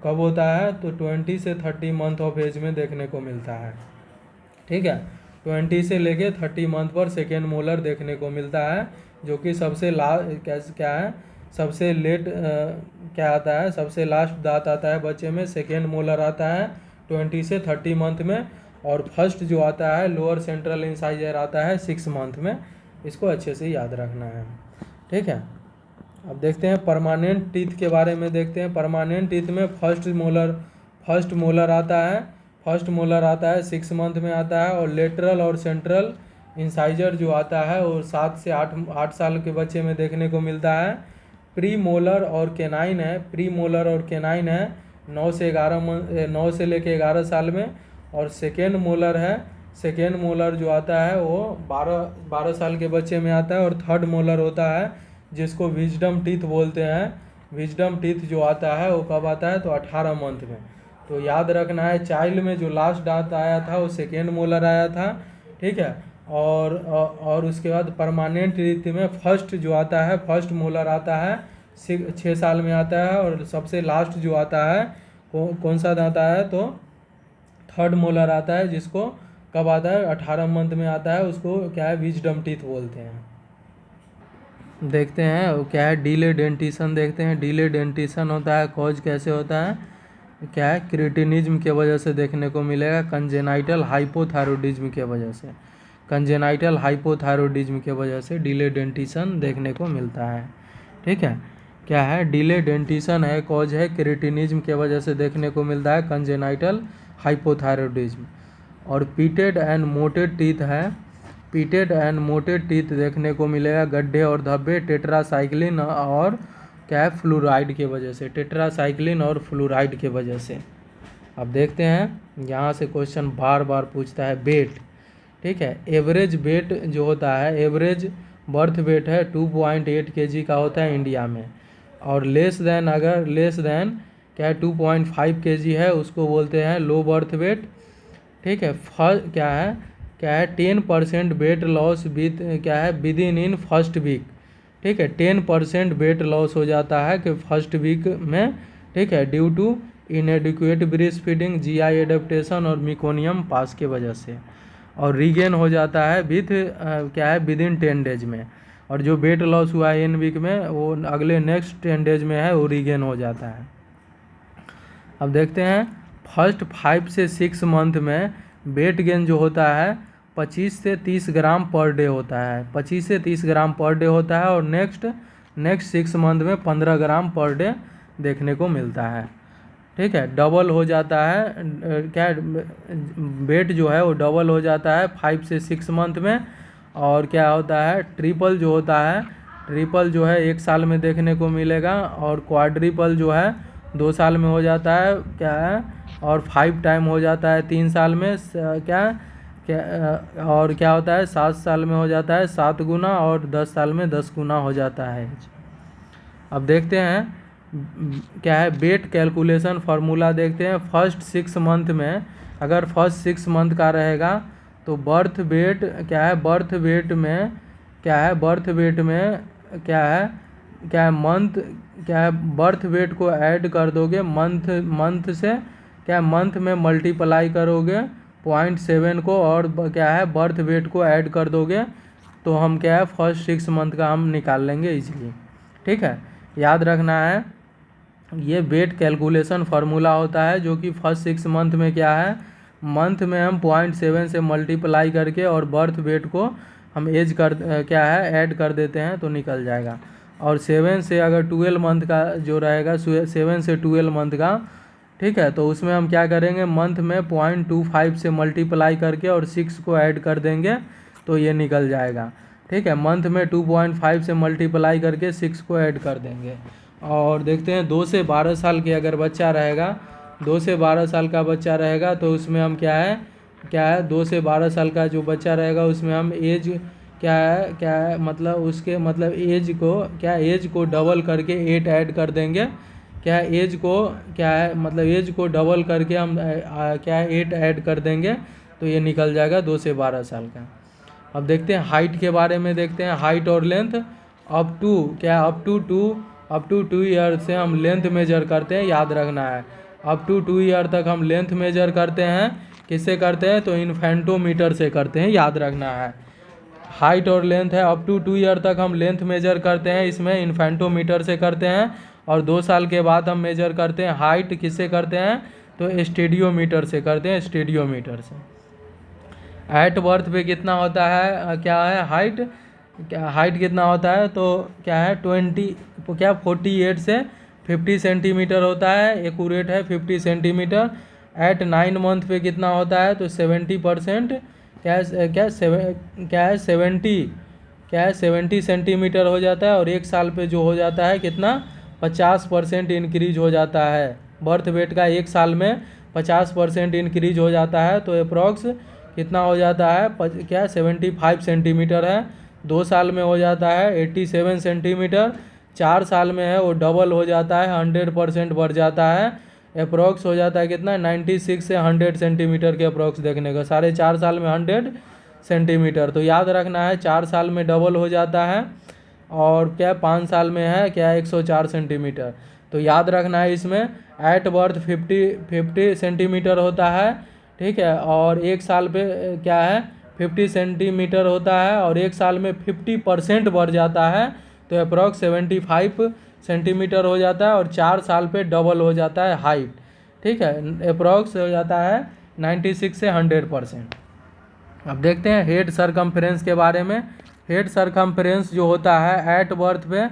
कब होता है, तो 20 से 30 मंथ ऑफ एज में देखने को मिलता है। ठीक है, 20 से लेके 30 मंथ पर सेकेंड मोलर देखने को मिलता है, जो कि सबसे क्या है, सबसे लेट क्या आता है, सबसे लास्ट दांत आता है बच्चे में, सेकेंड मोलर आता है 20 से 30 मंथ में। और फर्स्ट जो आता है लोअर सेंट्रल इंसाइजर आता है 6 मंथ में। इसको अच्छे से याद रखना है। ठीक है, अब देखते हैं परमानेंट टीथ के बारे में देखते हैं। परमानेंट टीथ में फर्स्ट मोलर आता है, फर्स्ट मोलर आता है 6 मंथ में आता है, और लेटरल और सेंट्रल इंसाइजर जो आता है वो 7 से 8 साल के बच्चे में देखने को मिलता है। प्री मोलर और केनाइन है, प्री मोलर और केनाइन है 9 से लेके 11 साल में। और सेकेंड मोलर है, सेकेंड मोलर जो आता है वो 12 साल के बच्चे में आता है। और थर्ड मोलर होता है जिसको विजडम टीथ बोलते हैं, विजडम टीथ जो आता है वो कब आता है, तो 18 मंथ में। तो याद रखना है चाइल्ड में जो लास्ट दांत आया था वो सेकेंड मोलर आया था। ठीक है, और उसके बाद परमानेंट टीथ में फर्स्ट जो आता है, फर्स्ट मोलर आता है 6 साल में आता है। और सबसे लास्ट जो आता है कौन सा दांत आता है, तो थर्ड मोलर आता है, जिसको कब आता है 18 मंथ में आता है, उसको क्या है विजडम टीथ बोलते हैं। देखते हैं वो क्या है, डिले डेंटिशन देखते हैं। डिले डेंटिशन होता है, कॉज कैसे होता है, क्या है, क्रिटिनिज्म के वजह से देखने को मिलेगा, कंजेनाइटल हाइपोथायरॉयडिज्म के वजह से, कंजेनाइटल हाइपोथायरॉयडिज्म के वजह से डिले डेंटिशन देखने को मिलता है। ठीक है, क्या है, डिले डेंटिशन है, कॉज है क्रिटिनिज्म के वजह से देखने को मिलता है, कंजेनाइटल हाइपोथायरॉयडिज्म। और पीटेड एंड मोटेड टीथ है, पीटेड एंड मोटेड टीथ देखने को मिलेगा, गड्ढे और धब्बे टेट्रासाइक्लिन और क्या है, फ्लोराइड के वजह से, टेट्रासाइक्लिन और फ्लोराइड के वजह से। अब देखते हैं, यहाँ से क्वेश्चन बार बार पूछता है वेट। ठीक है, एवरेज वेट जो होता है, एवरेज बर्थ वेट है 2.8 kg का होता है इंडिया में, और लेस देन, अगर लेस देन क्या है 2.5 kg है, उसको बोलते हैं लो बर्थ वेट। ठीक है, क्या है 10% वेट लॉस विद क्या है विद इन फर्स्ट वीक। ठीक है, 10% वेट लॉस हो जाता है कि फर्स्ट वीक में। ठीक है, due to inadequate breast feeding, GI adaptation और मिकोनियम पास के वजह से। और रीगेन हो जाता है विथ क्या है विद इन 10 डेज में। और जो वेट लॉस हुआ है इन वीक में, वो अगले नेक्स्ट 10 डेज में है, वो रीगेन हो जाता है। अब देखते हैं, फर्स्ट 5 से 6 मंथ में वेट गेन जो होता है 25 से 30 ग्राम पर डे होता है, 25 से 30 ग्राम पर डे होता है। और नेक्स्ट 6 मंथ में 15 ग्राम पर डे देखने को मिलता है। ठीक है, डबल हो जाता है, क्या वेट जो है वो डबल हो जाता है 5 से 6 मंथ में। और क्या होता है, ट्रिपल जो होता है, ट्रिपल जो है 1 साल में देखने को मिलेगा। और क्वाड्रिपल जो है 2 साल में हो जाता है, क्या है, और 5 टाइम हो जाता है 3 साल में, क्या और क्या होता है 7 साल में हो जाता है 7 गुना, और 10 साल में 10 गुना हो जाता है। अब देखते हैं क्या है, वेट कैलकुलेशन फार्मूला देखते हैं। फर्स्ट 6 मंथ में, अगर फर्स्ट 6 मंथ का रहेगा तो बर्थ वेट क्या है, बर्थ वेट में क्या है, बर्थ वेट में क्या है मंथ, क्या है बर्थ वेट को ऐड कर दोगे मंथ से, क्या मंथ में मल्टीप्लाई करोगे 0.7 को, और क्या है बर्थ वेट को ऐड कर दोगे, तो हम क्या है फर्स्ट 6 मंथ का हम निकाल लेंगे इजीली। ठीक है, याद रखना है, ये वेट कैलकुलेशन फार्मूला होता है, जो कि फर्स्ट 6 मंथ में क्या है, मंथ में हम 0.7 से मल्टीप्लाई करके और बर्थ वेट को हम एज कर क्या है ऐड कर देते हैं तो निकल जाएगा। और 7 से अगर 12 मंथ का जो रहेगा, 7 से 12 मंथ का, ठीक है, तो उसमें हम क्या करेंगे, मंथ में 0.25 से मल्टीप्लाई करके और 6 को ऐड कर देंगे तो ये निकल जाएगा। ठीक है, मंथ में 2.5 से मल्टीप्लाई करके 6 को ऐड कर देंगे। और देखते हैं 2 से 12 साल के अगर बच्चा रहेगा, 2 से 12 साल का बच्चा रहेगा, तो उसमें हम क्या है 2 से 12 साल का जो बच्चा रहेगा उसमें हम एज क्या है मतलब उसके मतलब एज को डबल करके 8 ऐड कर देंगे। क्या एज को क्या है मतलब एज को डबल करके हम क्या है 8 ऐड कर देंगे तो ये निकल जाएगा 2 से 12 साल का। अब देखते हैं हाइट के बारे में, देखते हैं हाइट और लेंथ। अप टू 2 ईयर से हम लेंथ मेजर करते हैं, याद रखना है। अप टू 2 ईयर तक हम लेंथ मेजर करते हैं, किससे करते हैं, तो इन्फेंटोमीटर से करते हैं, याद रखना है। हाइट और लेंथ है, अप टू 2 ईयर तक हम लेंथ मेजर करते हैं, इसमें इन्फेंटोमीटर से करते हैं। और 2 साल के बाद हम मेजर करते हैं हाइट, किससे करते हैं, तो स्टेडियोमीटर से करते हैं, स्टेडियोमीटर से। एट बर्थ पे कितना होता है, क्या है हाइट, क्या हाइट कितना होता है, तो क्या है 48 से 50 सेंटीमीटर होता है, एक्यूरेट है 50 सेंटीमीटर। एट 9 मंथ पे कितना होता है, तो 70%, क्या है 70 सेंटीमीटर हो जाता है। और 1 साल पे जो हो जाता है कितना, 50% इंक्रीज हो जाता है। बर्थ वेट का 1 साल में 50% इंक्रीज हो जाता है, तो अप्रॉक्स कितना हो जाता है, 75 सेंटीमीटर है। 2 साल में हो जाता है 87 सेंटीमीटर। 4 साल में है वो डबल हो जाता है, 100% बढ़ जाता है। अप्रॉक्स हो जाता है कितना, 96 से 100 सेंटीमीटर के अप्रॉक्स देखने का, 4.5 साल में 100 सेंटीमीटर। तो याद रखना है 4 साल में डबल हो जाता है, और क्या 5 साल में है क्या 104 सेंटीमीटर। तो याद रखना है इसमें एट बर्थ 50 सेंटीमीटर होता है। ठीक है, और 1 साल पे क्या है 50 सेंटीमीटर होता है, और 1 साल में 50% बढ़ जाता है, तो अप्रॉक्स 75 सेंटीमीटर हो जाता है और 4 साल पे डबल हो जाता है हाइट, ठीक है। अप्रॉक्स हो जाता है 96 से 100%। अब देखते हैं हेड सरकमफ्रेंस के बारे में। हेड सरकमफ्रेंस जो होता है एट बर्थ पे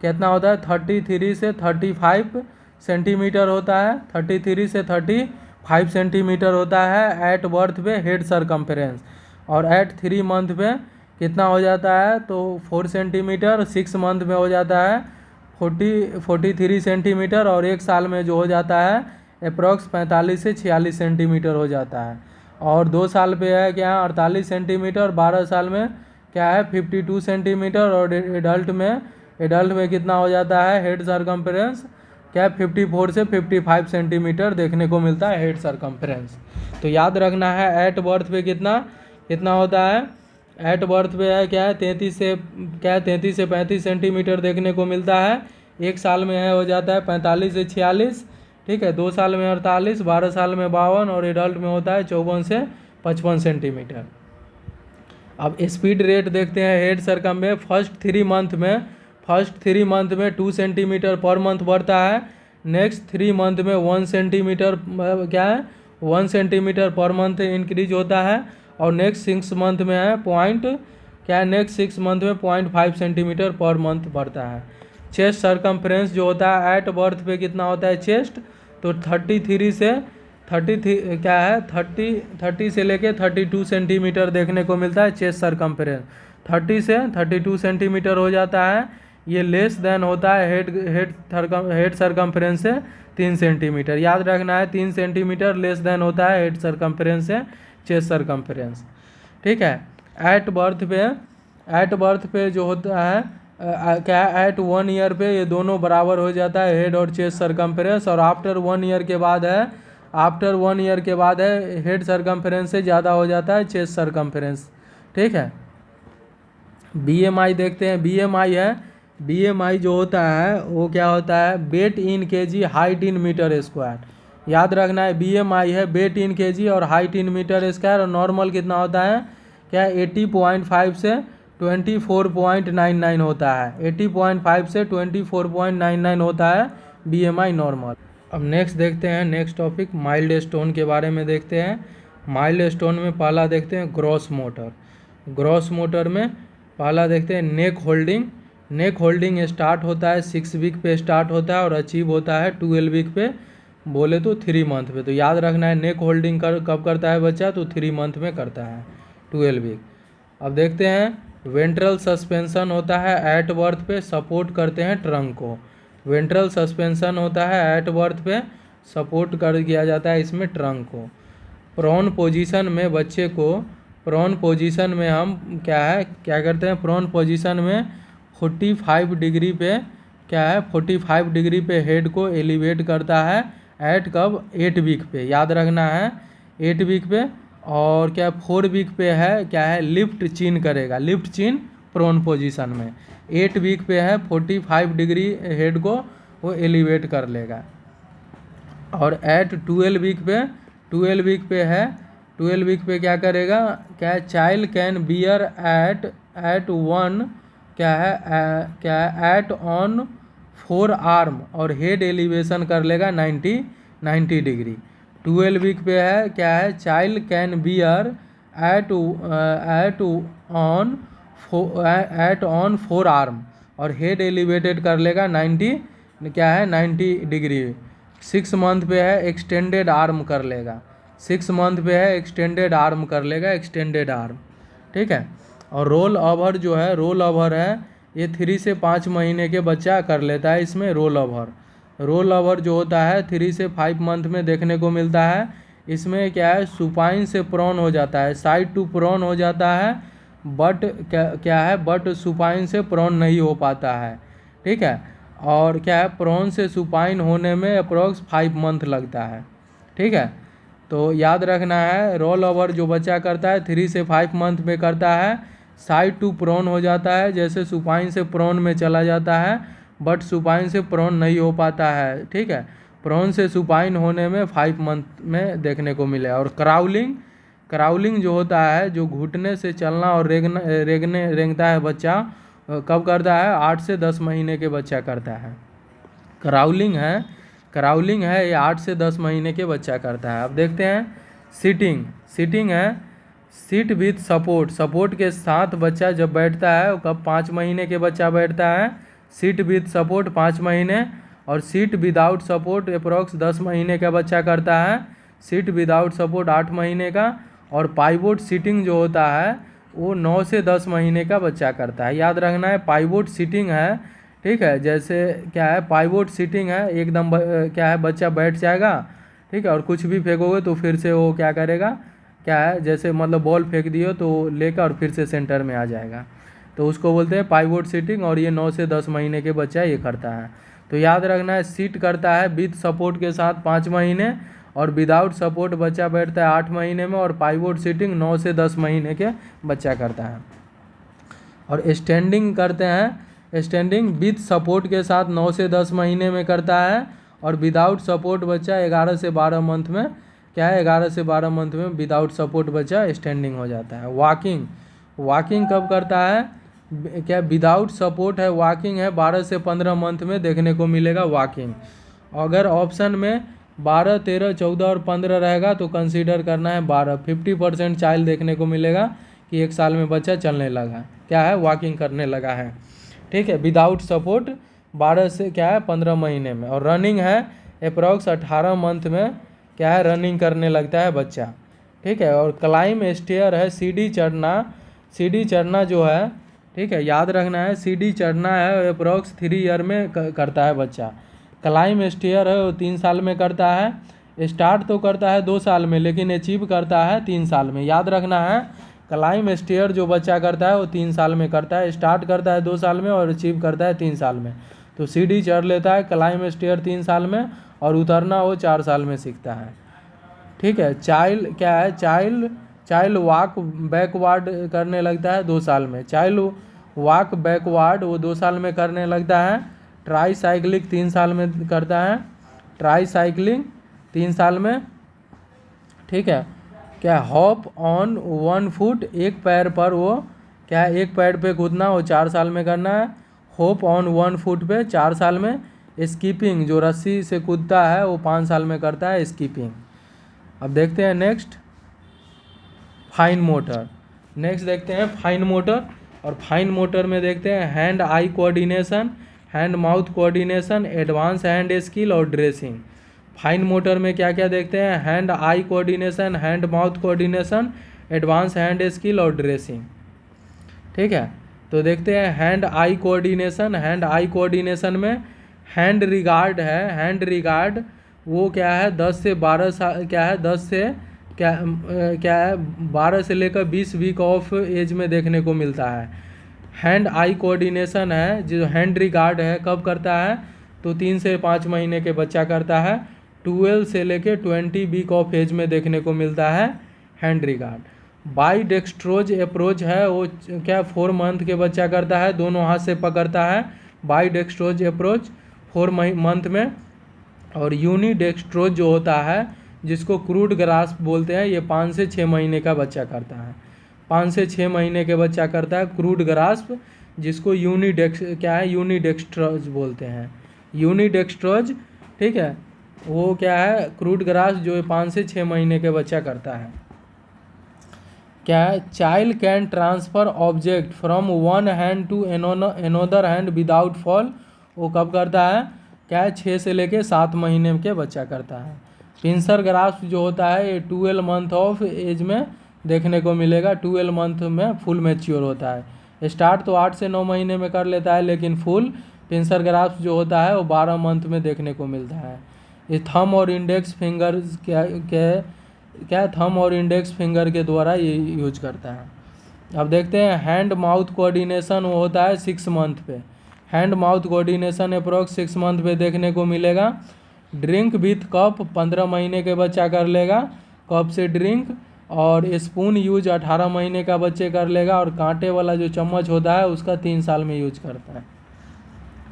कितना होता है, 33 से 35 सेंटीमीटर होता है। 33 से 35 सेंटीमीटर होता है एट बर्थ पे हेड सरकमफ्रेंस। और एट 3 मंथ पे कितना हो जाता है, तो 4 सेंटीमीटर। 6 मंथ में हो जाता है 43 सेंटीमीटर। और 1 साल में जो हो जाता है अप्रॉक्स 45 से 46 सेंटीमीटर हो जाता है। और 2 साल पे है क्या 48 सेंटीमीटर। 12 साल में क्या है 52 सेंटीमीटर। और एडल्ट में कितना हो जाता है हेड सरकमफ्रेंस क्या 54 से 55 सेंटीमीटर देखने को मिलता है हेड सरकमफ्रेंस। तो याद रखना है एट बर्थ पे कितना कितना होता है। एट बर्थ पे है क्या है 33 से 35 सेंटीमीटर देखने को मिलता है। 1 साल में है हो जाता है 45 से 46, ठीक है। 2 साल में 48, 12 साल में 52 और एडल्ट में होता है 54 से 55 सेंटीमीटर। अब स्पीड रेट देखते हैं हेड सरकम में। फर्स्ट 3 मंथ में 2 सेंटीमीटर पर मंथ बढ़ता है। नेक्स्ट 3 मंथ में 1 सेंटीमीटर क्या है 1 सेंटीमीटर पर मंथ इंक्रीज होता है। और नेक्स्ट 6 मंथ में है नेक्स्ट 6 मंथ में 0.5 सेंटीमीटर पर मंथ बढ़ता है। चेस्ट सरकमफ्रेंस जो होता है एट बर्थ पे कितना होता है चेस्ट, तो 30 से लेके 32 सेंटीमीटर देखने को मिलता है चेस्ट सरकमफ्रेंस। 30 से 32 सेंटीमीटर हो जाता है। ये लेस देन होता है हेड सरकमफ्रेंस से 3 सेंटीमीटर। याद रखना है 3 सेंटीमीटर लेस देन होता है हेड सरकमफ्रेंस से चेस्ट सरकमफ्रेंस, ठीक है। एट बर्थ पे जो होता है क्या एट 1 ईयर पे ये दोनों बराबर हो जाता है हेड और चेस्ट सरकमफ्रेंस। और आफ्टर 1 ईयर के बाद है हेड सरकमफ्रेंस से ज़्यादा हो जाता है चेस्ट सरकमफ्रेंस, ठीक है। BMI देखते हैं। BMI जो होता है वो क्या होता है weight in kg height in meter square. याद रखना है BMI है वेट इन केजी और हाइट इन मीटर स्क्वायर। और नॉर्मल कितना होता है क्या 80.5 से 24.99 होता है। 80.5 से 24.99 होता है BMI नॉर्मल। अब नेक्स्ट देखते हैं नेक्स्ट टॉपिक माइल्ड स्टोन के बारे में देखते हैं। माइल्ड स्टोन में पहला देखते हैं ग्रॉस मोटर में पहला देखते हैं नेक होल्डिंग स्टार्ट होता है 6 वीक पे स्टार्ट होता है और अचीव होता है 12 वीक पे, बोले तो 3 मंथ पे। तो याद रखना है नेक होल्डिंग कब करता है बच्चा, तो 3 मंथ में करता है 12 वीक। अब देखते हैं वेंट्रल सस्पेंशन होता है एट बर्थ पे सपोर्ट करते हैं ट्रंक को। वेंट्रल सस्पेंशन होता है एट बर्थ पे सपोर्ट कर किया जाता है इसमें ट्रंक को। प्रोन पोजीशन में बच्चे को प्रोन पोजीशन में हम क्या करते हैं प्रोन पोजीशन में 45 डिग्री पे 45 डिग्री पे हेड को एलिवेट करता है एट कब 8 वीक पे। याद रखना है 8 वीक पे। और 4 वीक पे है लिफ्ट चिन करेगा, लिफ्ट चिन प्रोन पोजीशन में। 8 वीक पे है 45 डिग्री हेड को वो एलिवेट कर लेगा। और एट 12 वीक पे क्या करेगा child can bear at one at on 4 arm और हेड एलिवेशन कर लेगा 90 डिग्री। 12 वीक पे है child can bear at on 4 arm और हेड एलिवेटेड कर लेगा 90 डिग्री। 6 मंथ पे है एक्सटेंडेड आर्म कर लेगा। 6 मंथ पे है एक्सटेंडेड आर्म कर लेगा, एक्सटेंडेड आर्म, ठीक है। और रोल ओवर है ये 3 से 5 महीने के बच्चा कर लेता है इसमें रोल ओवर जो होता है 3 से 5 मंथ में देखने को मिलता है। इसमें सुपाइन से प्रोन हो जाता है, साइड टू प्रोन हो जाता है, बट सुपाइन से प्रोन नहीं हो पाता है, ठीक है। और प्रोन से सुपाइन होने में अप्रोक्स 5 मंथ लगता है, ठीक है। तो याद रखना है रोल ओवर जो बच्चा करता है 3 से 5 मंथ में करता है, साइड टू प्रोन हो जाता है, जैसे सुपाइन से प्रोन में चला जाता है बट सुपाइन से प्रोन नहीं हो पाता है, ठीक है। प्रोन से सुपाइन होने में 5 मंथ में देखने को मिले। और क्राउलिंग जो होता है जो घुटने से चलना और रेंगता है बच्चा, कब करता है? 8 से 10 महीने के बच्चा करता है। क्राउलिंग है ये 8 से 10 महीने के बच्चा करता है। अब देखते हैं सिटिंग है, सिट विथ सपोर्ट के साथ बच्चा जब बैठता है वो कब? 5 महीने के बच्चा बैठता है। सिट विथ सपोर्ट 5 महीने, और सीट विदाउट सपोर्ट अप्रोक्स 10 महीने का बच्चा करता है। सीट विदाउट सपोर्ट 8 महीने का, और पाइवोट सीटिंग जो होता है वो 9 से 10 महीने का बच्चा करता है। याद रखना है पाइवोट सीटिंग है, ठीक है। जैसे क्या है, पाइवोट सीटिंग है, एकदम क्या है, बच्चा बैठ जाएगा, ठीक है, और कुछ भी फेंकोगे तो फिर से वो क्या करेगा, क्या है, जैसे मतलब बॉल फेंक दियो तो लेकर और फिर से सेंटर में आ जाएगा, तो उसको बोलते हैं पाइवोट सीटिंग। और ये 9 से 10 महीने के बच्चा ये करता है। तो याद रखना है सीट करता है विद सपोर्ट के साथ 5 महीने, और विदाउट सपोर्ट बच्चा बैठता है 8 महीने में, और पाइवोट सीटिंग 9 से 10 महीने के बच्चा करता है। और स्टैंडिंग करते हैं, स्टैंडिंग विद सपोर्ट के साथ 9 से 10 महीने में करता है, और विदाउट सपोर्ट बच्चा 11 से 12 मंथ में, क्या है, 11 से 12 मंथ में विदाउट सपोर्ट बच्चा स्टैंडिंग हो जाता है। वॉकिंग कब करता है? क्या विदाउट सपोर्ट है, वॉकिंग है 12 से 15 मंथ में देखने को मिलेगा वॉकिंग। अगर ऑप्शन में 12, 13, 14 और 15 रहेगा तो कंसीडर करना है 12। 50% चाइल्ड देखने को मिलेगा कि 1 साल में बच्चा चलने लगा, क्या है, वॉकिंग करने लगा है, ठीक है। विदाउट सपोर्ट 12 से क्या है 15 महीने में। और रनिंग है अप्रॉक्स 18 मंथ में, क्या है, रनिंग करने लगता है बच्चा, ठीक है। और क्लाइम स्टेयर है, सीढ़ी चढ़ना जो है, ठीक है, याद रखना है सीढ़ी चढ़ना है अप्रॉक्स 3 ईयर में करता है बच्चा। क्लाइम स्टेयर है वो 3 साल में करता है। स्टार्ट तो करता है 2 साल में, लेकिन अचीव करता है 3 साल में। याद रखना है क्लाइम स्टेयर जो बच्चा करता है वो 3 साल में करता है, स्टार्ट करता है 2 साल में और अचीव करता है 3 साल में। तो सीढ़ी चढ़ लेता है क्लाइम स्टेयर 3 साल में, और उतरना वो 4 साल में सीखता है, ठीक है। चाइल्ड क्या है, चाइल्ड वॉक बैकवर्ड करने लगता है 2 साल में। चाइल्ड वॉक बैकवर्ड वो 2 साल में करने लगता है। ट्राई साइकिलिंग 3 साल में करता है, ट्राई साइकिलिंग 3 साल में, ठीक है। क्या हॉप ऑन 1 फुट, एक पैर पर वो, क्या है, एक पैर पे कूदना वो 4 साल में करना है। हॉप ऑन 1 फुट पे 4 साल में। स्कीपिंग जो रस्सी से कूदता है वो 5 साल में करता है स्कीपिंग। अब देखते हैं नेक्स्ट फाइन मोटर। नेक्स्ट देखते हैं फाइन मोटर। और फाइन मोटर में देखते हैं hand eye coordination, hand mouth coordination, advance hand skill और ड्रेसिंग। फाइन मोटर में क्या क्या देखते हैं? Hand eye coordination, hand mouth coordination, advance hand skill और ड्रेसिंग, ठीक है। तो देखते हैं hand eye coordination. Hand eye coordination में हैंड रिगार्ड है, हैंड रिगार्ड वो क्या है 10 से 12 साल, क्या है 10 से क्या है 12 से लेकर 20 वीक ऑफ एज में देखने को मिलता है। हैंड आई कोऑर्डिनेशन है जो हैंड रिगार्ड है कब करता है? तो 3 से 5 महीने के बच्चा करता है। 12 से लेकर 20 वीक ऑफ एज में देखने को मिलता है hand regard. By dextrose approach है वो क्या 4 मंथ के बच्चा करता है, दोनों हाथ से पकड़ता है। बाई डेक्स्ट्रोज अप्रोच 4 मंथ में। और यूनी डेक्स्ट्रोज जो होता है जिसको क्रूड ग्रास्प बोलते हैं, ये 5 से 6 महीने का बच्चा करता है। 5 से 6 महीने के बच्चा करता है क्रूड ग्रास्प, जिसको यूनी डेक्स्ट्रोज बोलते हैं। यूनी डेक्स्ट्रोज, ठीक है, वो क्या है क्रूड ग्रास्प जो 5 से 6 महीने के बच्चा करता है। क्या है? Child can transfer object from one hand to another hand without fall, वो कब करता है? क्या है 6 से लेके 7 महीने के बच्चा करता है। पिंसर ग्रास्प जो होता है ये 12 मंथ ऑफ एज में देखने को मिलेगा। 12 मंथ में फुल मैच्योर होता है। स्टार्ट तो 8 से 9 महीने में कर लेता है, लेकिन फुल पिंसर ग्रास्प जो होता है वो 12 मंथ में देखने को मिलता है। ये थंब और इंडेक्स फिंगर क्या थंब और इंडेक्स फिंगर के द्वारा ये यूज करता है। अब देखते हैं हैंड माउथ कोऑर्डिनेशन, वो होता है 6 मंथ पे। Hand mouth coordination approx 6 month पे देखने को मिलेगा। ड्रिंक विथ कप 15 महीने के बच्चा कर लेगा, कप से ड्रिंक। और स्पून यूज 18 महीने का बच्चे कर लेगा। और कांटे वाला जो चम्मच होता है उसका 3 साल में यूज करता है,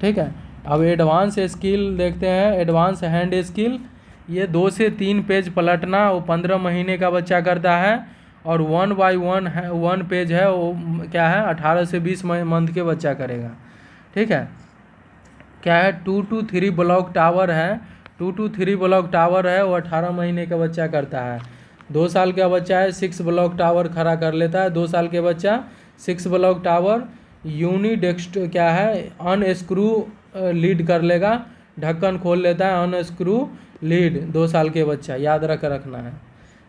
ठीक है। अब एडवांस स्किल देखते हैं। एडवांस हैंड स्किल ये 2 से 3 पेज पलटना वो 15 महीने का बच्चा करता है। और 1/1 है, 1 पेज है वो क्या है 18 से 20 मंथ के बच्चा करेगा। ठीक है, क्या है 2 to 3 ब्लॉक टावर है, 2 to 3 ब्लॉक टावर है वो 18 महीने का बच्चा करता है। 2 साल का बच्चा है 6 ब्लॉक टावर खड़ा कर लेता है। 2 साल के बच्चा 6 ब्लॉक टावर यूनिडेक्स्ट क्या है अनस्क्रू लीड कर लेगा, ढक्कन खोल लेता है अनस्क्रू लीड 2 साल के बच्चा, याद रखना है।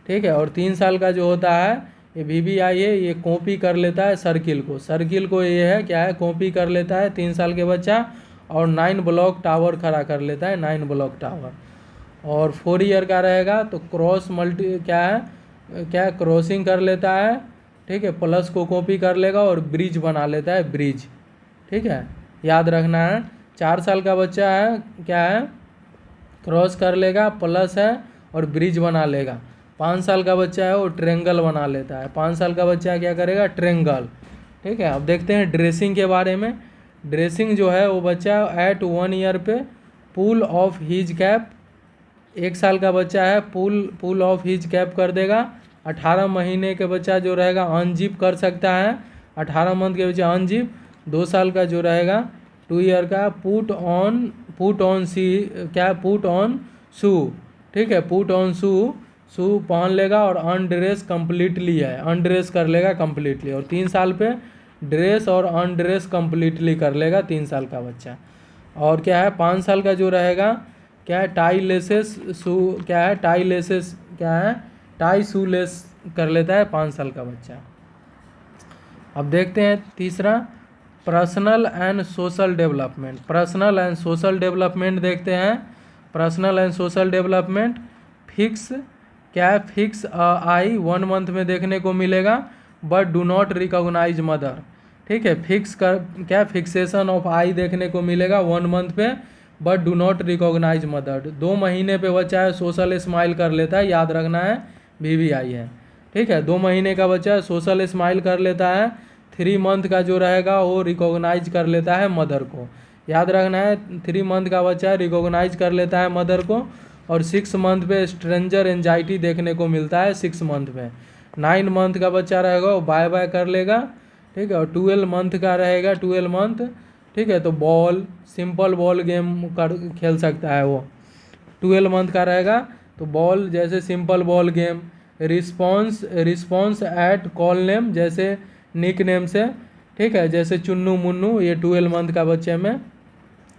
ठीक है, और 3 साल का जो होता है ये VBI है, ये कॉपी कर लेता है सर्किल को ये है क्या है कॉपी कर लेता है 3 साल के बच्चा, और 9 ब्लॉक टावर खड़ा कर लेता है 9 ब्लॉक टावर। और 4 ईयर का रहेगा तो क्रॉस मल्टी क्या क्रॉसिंग कर लेता है। ठीक है, प्लस को कॉपी कर लेगा और ब्रिज बना लेता है ब्रिज। ठीक है, याद रखना है। 4 साल का बच्चा है क्या है क्रॉस कर लेगा, प्लस है और ब्रिज बना लेगा। 5 साल का बच्चा है वो ट्रेंगल बना लेता है। 5 साल का बच्चा क्या करेगा ट्रेंगल। ठीक है, अब देखते हैं ड्रेसिंग के बारे में। ड्रेसिंग जो है वो बच्चा एट 1 ईयर पे पुल ऑफ हिज कैप, 1 साल का बच्चा है पुल ऑफ हिज कैप कर देगा। 18 महीने के बच्चा जो रहेगा अनजिप कर सकता है, 18 मंथ के बच्चा अनजिप। 2 साल का जो रहेगा 2 ईयर का पुट ऑन शू। ठीक है, पुट ऑन शू पहन लेगा और अनड्रेस कम्प्लीटली है, अनड्रेस कर लेगा कम्प्लीटली। और 3 साल पे ड्रेस और अनड्रेस कम्प्लीटली कर लेगा 3 साल का बच्चा। और क्या है 5 साल का जो रहेगा क्या है टाई लेसेस शू क्या है टाई शू लेस कर लेता है 5 साल का बच्चा। अब देखते हैं तीसरा personal and social development. Personal and social development देखते हैं। Personal and social development fix eye 1 month में देखने को मिलेगा, but do not recognise mother. ठीक है, फिक्सेशन ऑफ आई देखने को मिलेगा 1 मंथ पे, but do not recognise mother. 2 महीने पे बच्चा है सोशल स्माइल कर लेता है, याद रखना है VBI है। ठीक है, 2 महीने का बच्चा सोशल स्माइल कर लेता है। 3 मंथ का जो रहेगा वो रिकॉग्नाइज कर लेता है मदर को, याद रखना है 3 मंथ का बच्चा रिकॉग्नाइज कर लेता है मदर को। और 6 मंथ पे स्ट्रेंजर एंजाइटी देखने को मिलता है 6 मंथ में। 9 मंथ का बच्चा रहेगा वो बाय बाय कर लेगा। ठीक है, और 12 मंथ का रहेगा 12 मंथ। ठीक है, तो सिंपल बॉल गेम खेल सकता है वो। 12 मंथ का रहेगा तो बॉल जैसे simple ball game, response at call name जैसे निक नेम से। ठीक है, जैसे चुन्नू मुन्नू, ये 12 मंथ का बच्चे में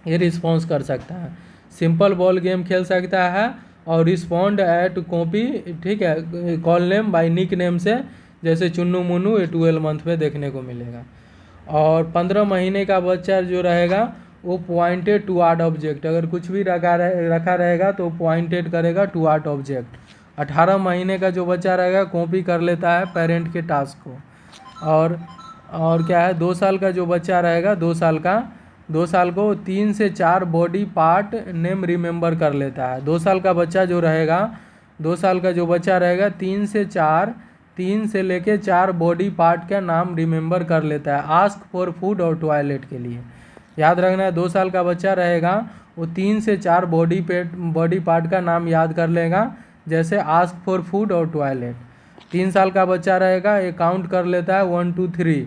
ये रिस्पॉन्स कर सकता है। सिंपल बॉल गेम खेल सकता है और रिस्पॉन्ड एट कॉपी। ठीक है, call name by nickname से जैसे चुन्नू मुन्नू, ये 12 मंथ में देखने को मिलेगा। और 15 महीने का बच्चा जो रहेगा वो पॉइंटेड टू आर्ट ऑब्जेक्ट, अगर कुछ भी रखा रहेगा तो पॉइंटेड करेगा टू आर्ट ऑब्जेक्ट। 18 महीने का जो बच्चा रहेगा कॉपी कर लेता है पेरेंट के टास्क को। और क्या है 2 साल का जो बच्चा रहेगा 2 साल को 3 से 4 बॉडी पार्ट नेम रिमेंबर कर लेता है। 2 साल का बच्चा जो रहेगा 2 साल का जो बच्चा रहेगा 3 से लेके 4 बॉडी पार्ट का नाम रिमेंबर कर लेता है आस्क फॉर फूड और टॉयलेट के लिए। याद रखना है 2 साल का बच्चा रहेगा वो 3 से 4 बॉडी पार्ट का नाम याद कर लेगा, जैसे आस्क फॉर फूड और टॉयलेट। 3 साल का बच्चा रहेगा ये काउंट कर लेता है 1 2 3।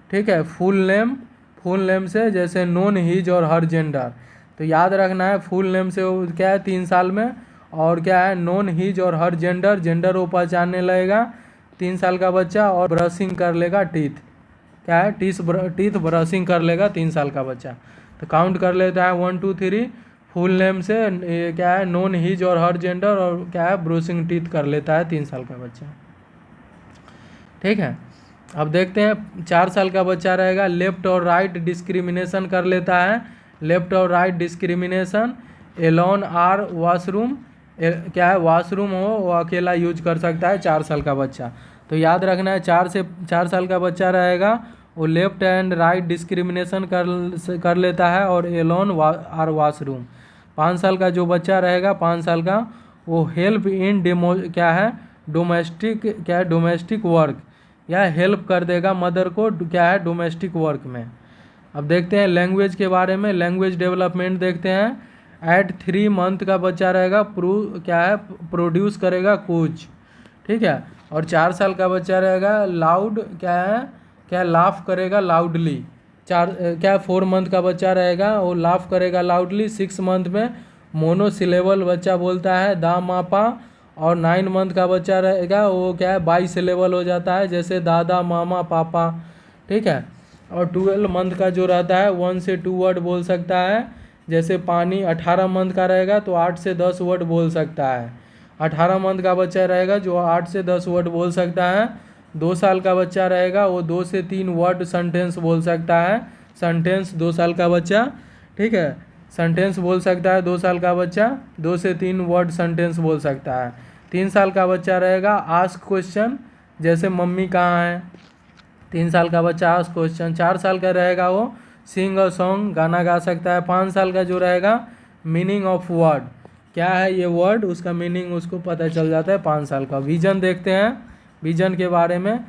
ठीक है, फुल नेम से जैसे नोन हिज और हर जेंडर, तो याद रखना है फुल नेम से वो क्या है 3 साल में, और क्या है नोन हिज और हर जेंडर वो पहचानने लगेगा 3 साल का बच्चा। और ब्रशिंग कर लेगा टीथ, क्या है टीथ ब्रशिंग कर लेगा 3 साल का बच्चा। तो काउंट कर लेता है 1 2 3 फुल नेम से क्या है नोन हिज और हर जेंडर, और क्या है ब्रशिंग टीथ कर लेता है 3 साल का बच्चा। ठीक है, अब देखते हैं 4 साल का बच्चा रहेगा लेफ्ट और राइट डिस्क्रिमिनेशन कर लेता है। लेफ्ट और right discrimination, alone or washroom, क्या है वॉशरूम हो वो अकेला यूज कर सकता है 4 साल का बच्चा। तो याद रखना है 4 साल का बच्चा रहेगा वो लेफ्ट एंड राइट डिस्क्रिमिनेशन कर लेता है और एलोन आर वॉशरूम। 5 साल का जो बच्चा रहेगा 5 साल का वो हेल्प इन डोमेस्टिक वर्क, या हेल्प कर देगा मदर को क्या है डोमेस्टिक वर्क में। अब देखते हैं लैंग्वेज के बारे में। लैंग्वेज डेवलपमेंट देखते हैं। एट 3 मंथ का बच्चा रहेगा प्रोड्यूस करेगा कुछ। ठीक है, और 4 साल का बच्चा रहेगा लाउड क्या है, क्या लाफ करेगा लाउडली। 4 मंथ का बच्चा रहेगा वो लाफ करेगा लाउडली। 6 मंथ में मोनोसिलेबल बच्चा बोलता है दा मापा। और 9 मंथ का बच्चा रहेगा वो क्या है बाईसिलेबल हो जाता है, जैसे दादा मामा पापा। ठीक है। और 12 मंथ का जो रहता है 1 से 2 वर्ड बोल सकता है, जैसे पानी। 18 मंथ का रहेगा तो 8 से 10 वर्ड बोल सकता है। 18 मंथ का बच्चा रहेगा जो 8 से 10 वर्ड बोल सकता है। 2 साल का बच्चा रहेगा वो 2 से 3 वर्ड सेंटेंस बोल सकता है। सेंटेंस 2 साल का बच्चा, ठीक है, सेंटेंस बोल सकता है 2 साल का बच्चा। 2 से 3 वर्ड सेंटेंस बोल सकता है। 3 साल का बच्चा रहेगा आस्क क्वेश्चन, जैसे मम्मी कहाँ है। 3 साल का बच्चा आस्क क्वेश्चन। 4 साल का रहेगा वो सिंग अ सॉन्ग, गाना गा सकता है। 5 साल का जो रहेगा मीनिंग ऑफ वर्ड, क्या है ये वर्ड, उसका मीनिंग उसको पता चल जाता है 5 साल का। विजन देखते हैं, विजन के बारे में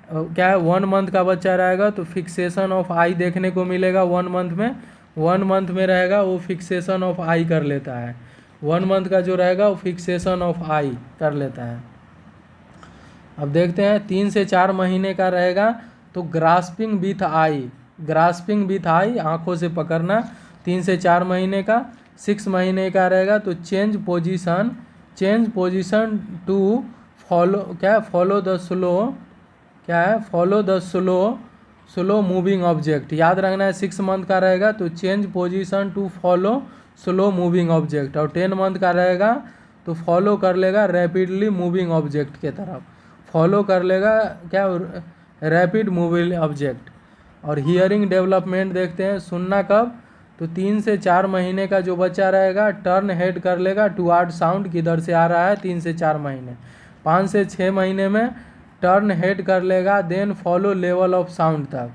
क्या है। 1 मंथ का बच्चा रहेगा तो फिक्सेशन ऑफ आई देखने को मिलेगा 1 मंथ में। 1 मंथ में रहेगा वो फिक्सेशन ऑफ आई कर लेता है। 1 मंथ का जो रहेगा वो फिक्सेशन ऑफ आई कर लेता है। अब देखते हैं 3 से 4 महीने का रहेगा तो grasping with I, grasping with I आंखों से पकड़ना 3 से 4 महीने का। 6 महीने का रहेगा तो change position, change position to follow, क्या फॉलो द स्लो, क्या है follow the slow, slow moving object याद रखना है। 6 मंथ का रहेगा तो change position to follow slow moving object. और 10 मंथ का रहेगा तो फॉलो कर लेगा रैपिडली मूविंग ऑब्जेक्ट के तरफ, फॉलो कर लेगा क्या रैपिड मूविंग ऑब्जेक्ट। और हियरिंग डेवलपमेंट देखते हैं, सुनना कब, तो 3 से 4 महीने का जो बच्चा रहेगा टर्न हेड कर लेगा टुवर्ड साउंड, किधर से आ रहा है 3 से 4 महीने। 5 से 6 महीने में टर्न हेड कर लेगा then follow level of sound तक।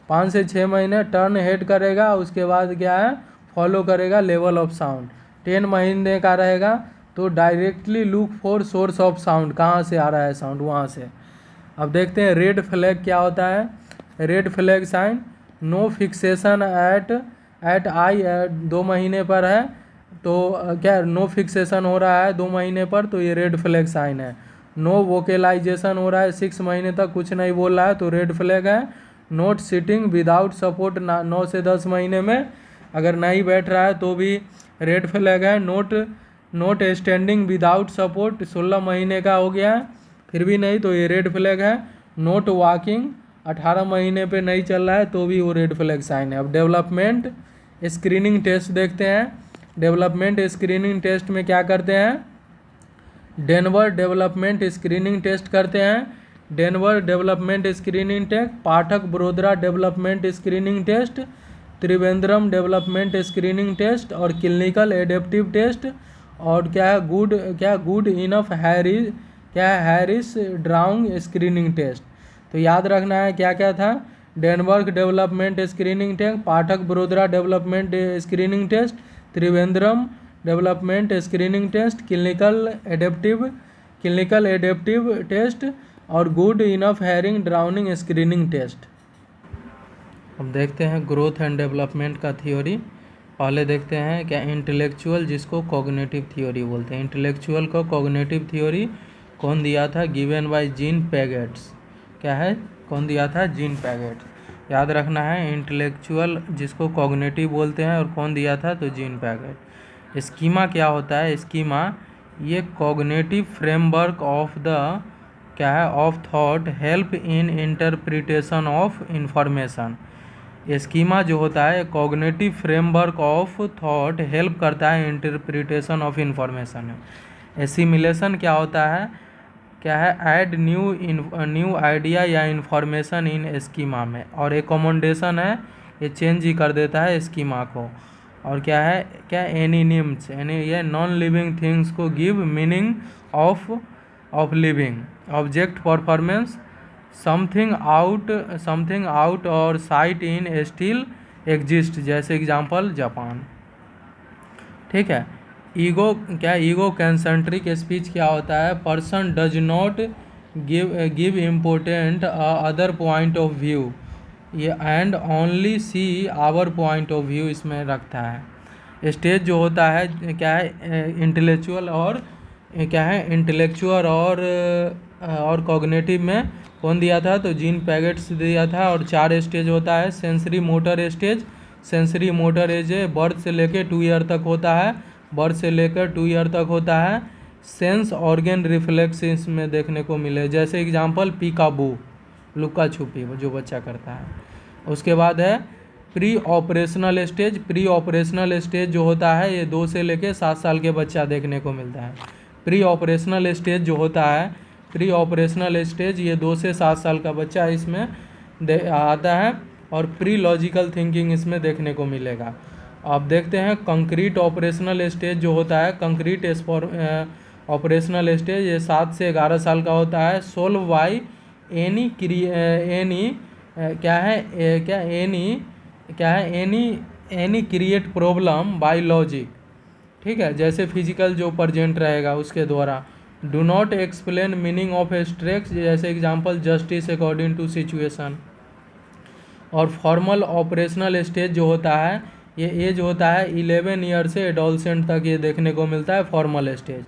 5 से 6 महीने टर्न हेड करेगा, उसके बाद क्या है फॉलो करेगा लेवल ऑफ साउंड। 10 महीने का रहेगा तो directly look for source of sound, कहाँ से आ रहा है साउंड वहाँ से। अब देखते हैं रेड फ्लैग क्या होता है। Red flag sign, no fixation at eye 2 महीने पर है तो क्या नो फिक्सेशन हो रहा है 2 महीने पर तो ये रेड फ्लैग साइन है। नो वोकलाइजेशन हो रहा है 6 महीने तक कुछ नहीं बोल रहा है तो रेड फ्लैग है। नोट सिटिंग विदाउट सपोर्ट 9 से 10 महीने में अगर नहीं बैठ रहा है तो भी रेड फ्लैग है। नोट स्टैंडिंग विदाउट सपोर्ट 16 महीने का हो गया फिर भी नहीं तो ये रेड फ्लैग है। नोट वॉकिंग 18 महीने पे नहीं चल रहा है तो भी वो रेड फ्लैग साइन है। अब डेवलपमेंट स्क्रीनिंग टेस्ट देखते हैं। डेवलपमेंट स्क्रीनिंग टेस्ट में क्या करते हैं, डेनवर डेवलपमेंट स्क्रीनिंग टेस्ट करते हैं। Denver development screening test, Pathak बड़ोदरा development screening test, Trivandrum development screening test और क्लिनिकल एडेप्टिव टेस्ट। और क्या है good enough Harris drawing screening test. तो याद रखना है क्या क्या था, Denver development screening test, Pathak बड़ोदरा development screening test, Trivandrum development screening test, clinical adaptive test और गुड इनफ हेयरिंग ड्राउनिंग स्क्रीनिंग टेस्ट। अब देखते हैं ग्रोथ एंड डेवलपमेंट का थ्योरी। पहले देखते हैं क्या इंटेलेक्चुअल जिसको कॉग्निटिव थ्योरी बोलते हैं। इंटेलेक्चुअल को कॉग्निटिव थ्योरी कौन दिया था, गिवन बाय जीन पैगेट्स। क्या है, कौन दिया था, जीन पैगेट। याद रखना है इंटेलेक्चुअल जिसको कॉग्निटिव बोलते हैं और कौन दिया था तो जीन पैगेट। स्कीमा क्या होता है, स्कीमा ये कॉग्निटिव फ्रेमवर्क ऑफ द क्या है of thought help in interpretation of information. Schema जो होता है cognitive framework of thought help करता है इंटरप्रिटेशन ऑफ इंफॉर्मेशन। एसिमिलेशन क्या होता है, क्या है ऐड न्यू आइडिया या इन्फॉर्मेशन इन स्कीमा में। और एकोमोडेशन है ये चेंज ही कर देता है स्कीमा को। और क्या है, क्या एनिनिम्स ये नॉन लिविंग थिंग्स को give meaning of living. Object performance something out और साइट इन स्टिल एग्जिस्ट, जैसे एग्जांपल जापान। ठीक है। ईगो क्या, ईगो कंसेंट्रिक स्पीच क्या होता है, person does not give important other point of view ये and only see our point of view इसमें रखता है। स्टेज जो होता है क्या है इंटेलेक्चुअल और क्या है इंटेलेक्चुअल और और कॉग्निटिव में कौन दिया था, तो जीन पैगेट्स दिया था। और 4 स्टेज होता है। Sensory motor stage, sensory motor age birth से लेकर 2 ईयर तक होता है, बर्थ से लेकर 2 ईयर तक होता है। सेंस ऑर्गन रिफ्लेक्स इसमें देखने को मिले, जैसे एग्जांपल पीकाबू, लुका छुपी जो बच्चा करता है। उसके बाद है pre operational stage. Pre operational stage जो होता है ये 2 से लेकर 7 साल के बच्चा देखने को मिलता है। प्री ऑपरेशनल स्टेज जो होता है, प्री ऑपरेशनल स्टेज ये 2 से 7 साल का बच्चा इसमें आता है। और प्री लॉजिकल थिंकिंग इसमें देखने को मिलेगा। अब देखते हैं कंक्रीट ऑपरेशनल स्टेज जो होता है, कंक्रीट ऑपरेशनल स्टेज ये 7 से 11 साल का होता है। Solve by any create problem by logic, ठीक है, जैसे फिजिकल जो प्रेजेंट रहेगा उसके द्वारा। Do not explain meaning of स्ट्रेक्स, जैसे example justice according to situation. और फॉर्मल ऑपरेशनल स्टेज जो होता है ये एज होता है 11 ईयर से एडोलसेंट तक ये देखने को मिलता है फॉर्मल स्टेज।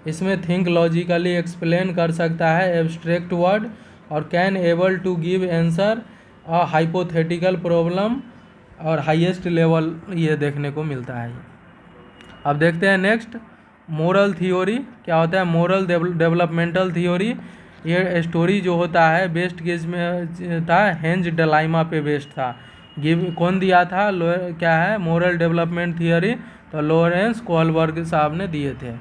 इसमें थिंक लॉजिकली एक्सप्लेन कर सकता है एब्स्ट्रैक्ट वर्ड और can able to give answer a hypothetical problem और हाईएस्ट लेवल ये देखने को मिलता है। अब देखते हैं नेक्स्ट मोरल थ्योरी क्या होता है। मोरल डेवलपमेंटल थ्योरी ये स्टोरी जो होता है बेस्ट केस में था, हेंज डलाइमा पे बेस्ड था। गिव कौन दिया था, क्या है मोरल डेवलपमेंट थियोरी, तो लॉरेंस कोहलबर्ग साहब ने दिए थे।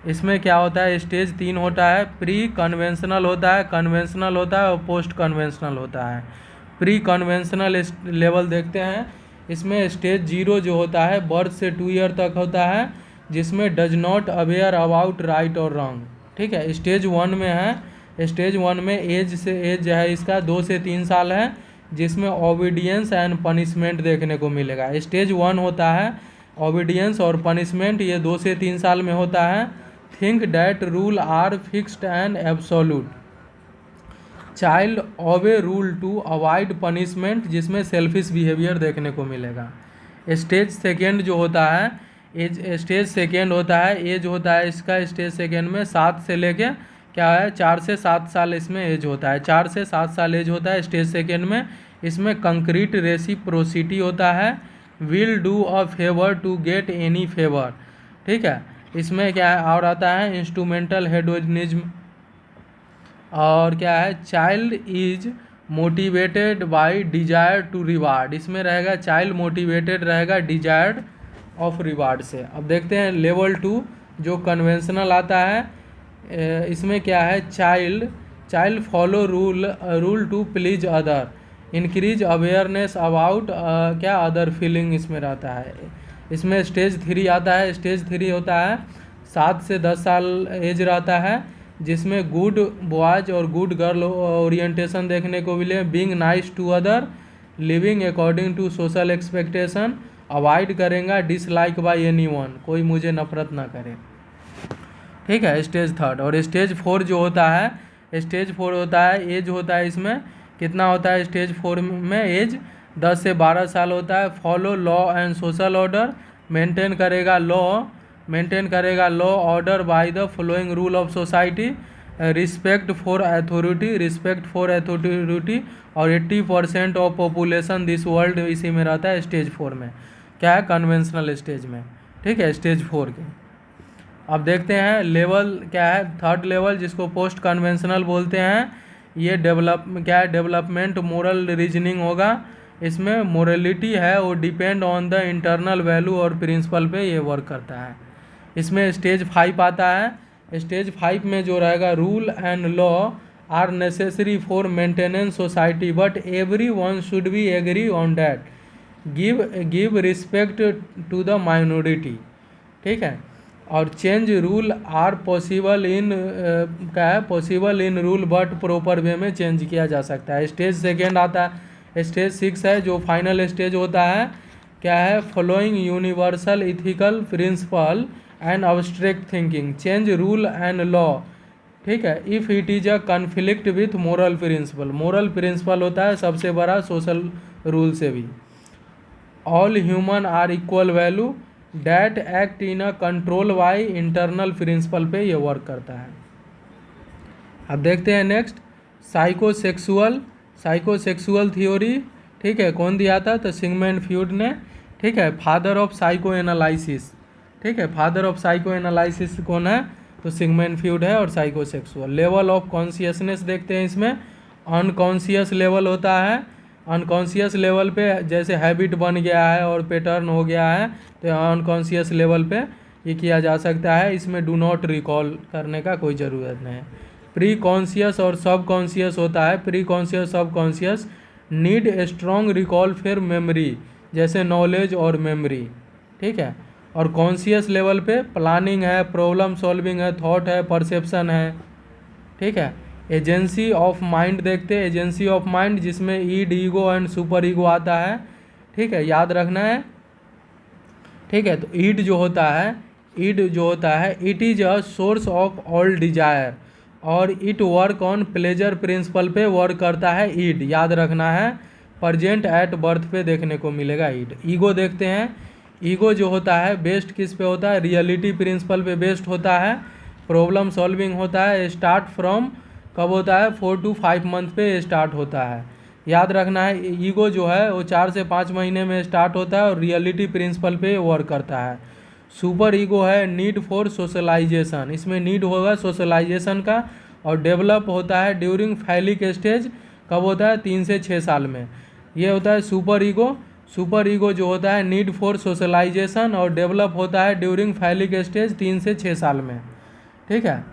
इसमें क्या होता है, स्टेज 3 होता है। प्री कन्वेंशनल होता है, कन्वेंशनल होता है और पोस्ट कन्वेंशनल होता है। प्री कन्वेंशनल लेवल देखते हैं। इसमें स्टेज 0 जो होता है बर्थ से 2 ईयर तक होता है, जिसमें does not aware about right और रॉन्ग, ठीक है। स्टेज 1 में है, स्टेज 1 में एज जो है इसका 2 से 3 साल है, जिसमें ओबीडियंस एंड पनिशमेंट देखने को मिलेगा। स्टेज 1 होता है ओबीडियंस और पनिशमेंट, ये 2 से 3 साल में होता है। Think that rule are fixed and absolute, child obey rule to avoid punishment, जिसमें सेल्फिश बिहेवियर देखने को मिलेगा। स्टेज सेकेंड जो होता है स्टेज सेकेंड होता है, एज होता है इसका स्टेज सेकेंड में 7 से लेके क्या है 4 से 7 साल इसमें एज होता है। 4 से 7 साल एज होता है स्टेज सेकेंड में। इसमें कंक्रीट रेसिप्रोसिटी होता है, will do a favour to get any favour, ठीक है। इसमें क्या है और आता है इंस्ट्रूमेंटल हेडोनिज्म, और क्या है child is motivated by desire to reward, इसमें रहेगा चाइल्ड मोटिवेटेड रहेगा डिजायर्ड ऑफ रिवार्ड से। अब देखते हैं लेवल 2 जो कन्वेंशनल आता है। इसमें क्या है child follow rule to please other, increase awareness about क्या अदर फीलिंग इसमें रहता है। इसमें स्टेज 3 आता है। स्टेज 3 होता है 7 से 10 साल एज रहता है, जिसमें गुड बॉयज और गुड गर्ल ओरिएंटेशन देखने को मिले। Being nice to other, living according to social expectation, avoid करेंगे डिसलाइक बाय एनीवन, कोई मुझे नफरत ना करे, ठीक है। स्टेज 3 और स्टेज 4 जो होता है स्टेज 4 होता है एज होता है इसमें कितना होता है स्टेज 4 में एज 10 से 12 साल होता है। Follow law and social order, maintain करेगा law order by the following rule of society, respect for authority और 80% ऑफ पॉपुलेशन दिस वर्ल्ड इसी में रहता है स्टेज 4 में, क्या है कन्वेंशनल स्टेज में, ठीक है स्टेज 4 के। अब देखते हैं लेवल क्या है 3rd लेवल, जिसको पोस्ट कन्वेंशनल बोलते हैं। ये डेवलपमेंट मोरल रीजनिंग होगा। इसमें मोरलिटी है वो depend on the internal value और प्रिंसिपल पे ये वर्क करता है। इसमें स्टेज 5 आता है। स्टेज 5 में जो रहेगा rule and law are necessary for maintenance society but every one should be agree on that, give respect to the minority, ठीक है। और change rule are possible in rule but proper way में change किया जा सकता है। Stage second आता है। स्टेज 6 है जो फाइनल स्टेज होता है, क्या है following universal ethical principle and abstract thinking, change rule and law, ठीक है, if it is a conflict with moral principle होता है सबसे बड़ा सोशल रूल से भी। All human are equal value that act in a control by internal principle पे ये वर्क करता है। अब देखते हैं नेक्स्ट साइकोसेक्सुअल थ्योरी। ठीक है, कौन दिया था? तो सिगमंड फ्रॉइड ने। ठीक है, फादर ऑफ साइको एनालिसिस। ठीक है, फादर ऑफ साइको एनालिसिस कौन है? तो सिगमंड फ्रॉइड है। और साइकोसेक्सुअल लेवल ऑफ कॉन्शियसनेस देखते हैं इसमें। अनकॉन्शियस लेवल होता है, अनकॉन्शियस लेवल पे जैसे हैबिट बन गया है और पैटर्न हो गया है, तो अनकॉन्शियस लेवल पे ये किया जा सकता है। इसमें डू नॉट रिकॉल करने का कोई ज़रूरत नहीं है। प्री कॉन्शियस और सब कॉन्शियस होता है। प्री कॉन्शियस सब कॉन्शियस नीड स्ट्रॉन्ग रिकॉल फिर मेमोरी, जैसे नॉलेज और मेमोरी। ठीक है, और कॉन्शियस लेवल पे प्लानिंग है, प्रॉब्लम सॉल्विंग है, थॉट है, परसेप्शन है। ठीक है, एजेंसी ऑफ माइंड देखते हैं। एजेंसी ऑफ माइंड जिसमें ईड, ईगो एंड सुपर ईगो आता है। ठीक है, याद रखना है। ठीक है, तो ईड जो होता है, it is a source of all desire और it work on pleasure principle पे वर्क करता है ईड, याद रखना है। प्रेजेंट एट बर्थ पे देखने को मिलेगा ईड। ईगो देखते हैं। ईगो जो होता है बेस्ड किस पे होता है? रियलिटी प्रिंसिपल पे बेस्ड होता है। प्रॉब्लम सॉल्विंग होता है। स्टार्ट फ्रॉम कब होता है? 4 to 5 मंथ पे स्टार्ट होता है, याद रखना है। ईगो जो है वो 4 से 5 महीने में स्टार्ट होता है और रियलिटी प्रिंसिपल पे वर्क करता है। सुपर ईगो है नीड फॉर सोशलाइजेशन, इसमें नीड होगा सोशलाइजेशन का। और डेवलप होता है ड्यूरिंग फैलिक स्टेज, कब होता है? 3 से 6 साल में। ये होता है सुपर ईगो। सुपर ईगो जो होता है नीड फॉर सोशलाइजेशन और डेवलप होता है ड्यूरिंग फैलिक स्टेज 3 से 6 साल में। ठीक है,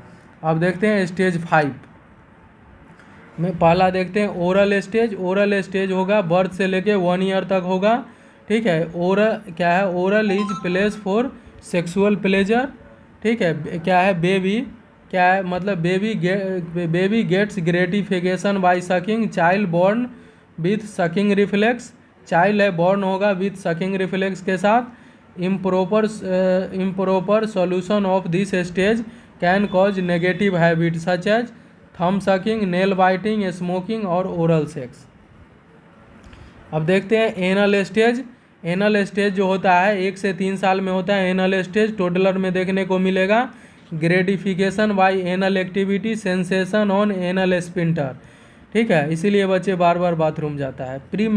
अब देखते हैं स्टेज 5 में। पहला देखते हैं ओरल स्टेज। ओरल स्टेज होगा बर्थ से लेके 1 ईयर तक होगा। ठीक है, ओरल क्या है? Oral is place for sexual pleasure. ठीक है, क्या है? बेबी क्या है? मतलब baby gets gratification by sucking. Child born with sucking reflex, child है बॉर्न होगा विथ सकिंग रिफ्लेक्स के साथ। Improper solution of this stage can cause negative habit such as thumb sucking, nail biting, smoking और oral sex. अब देखते हैं anal stage. Anal stage जो होता है 1 से 3 साल में होता है। एनल स्टेज टोडलर में देखने को मिलेगा। Gratification by anal activity, sensation on anal sphincter. ठीक है, इसीलिए बच्चे बार बार बाथरूम जाता है। Pre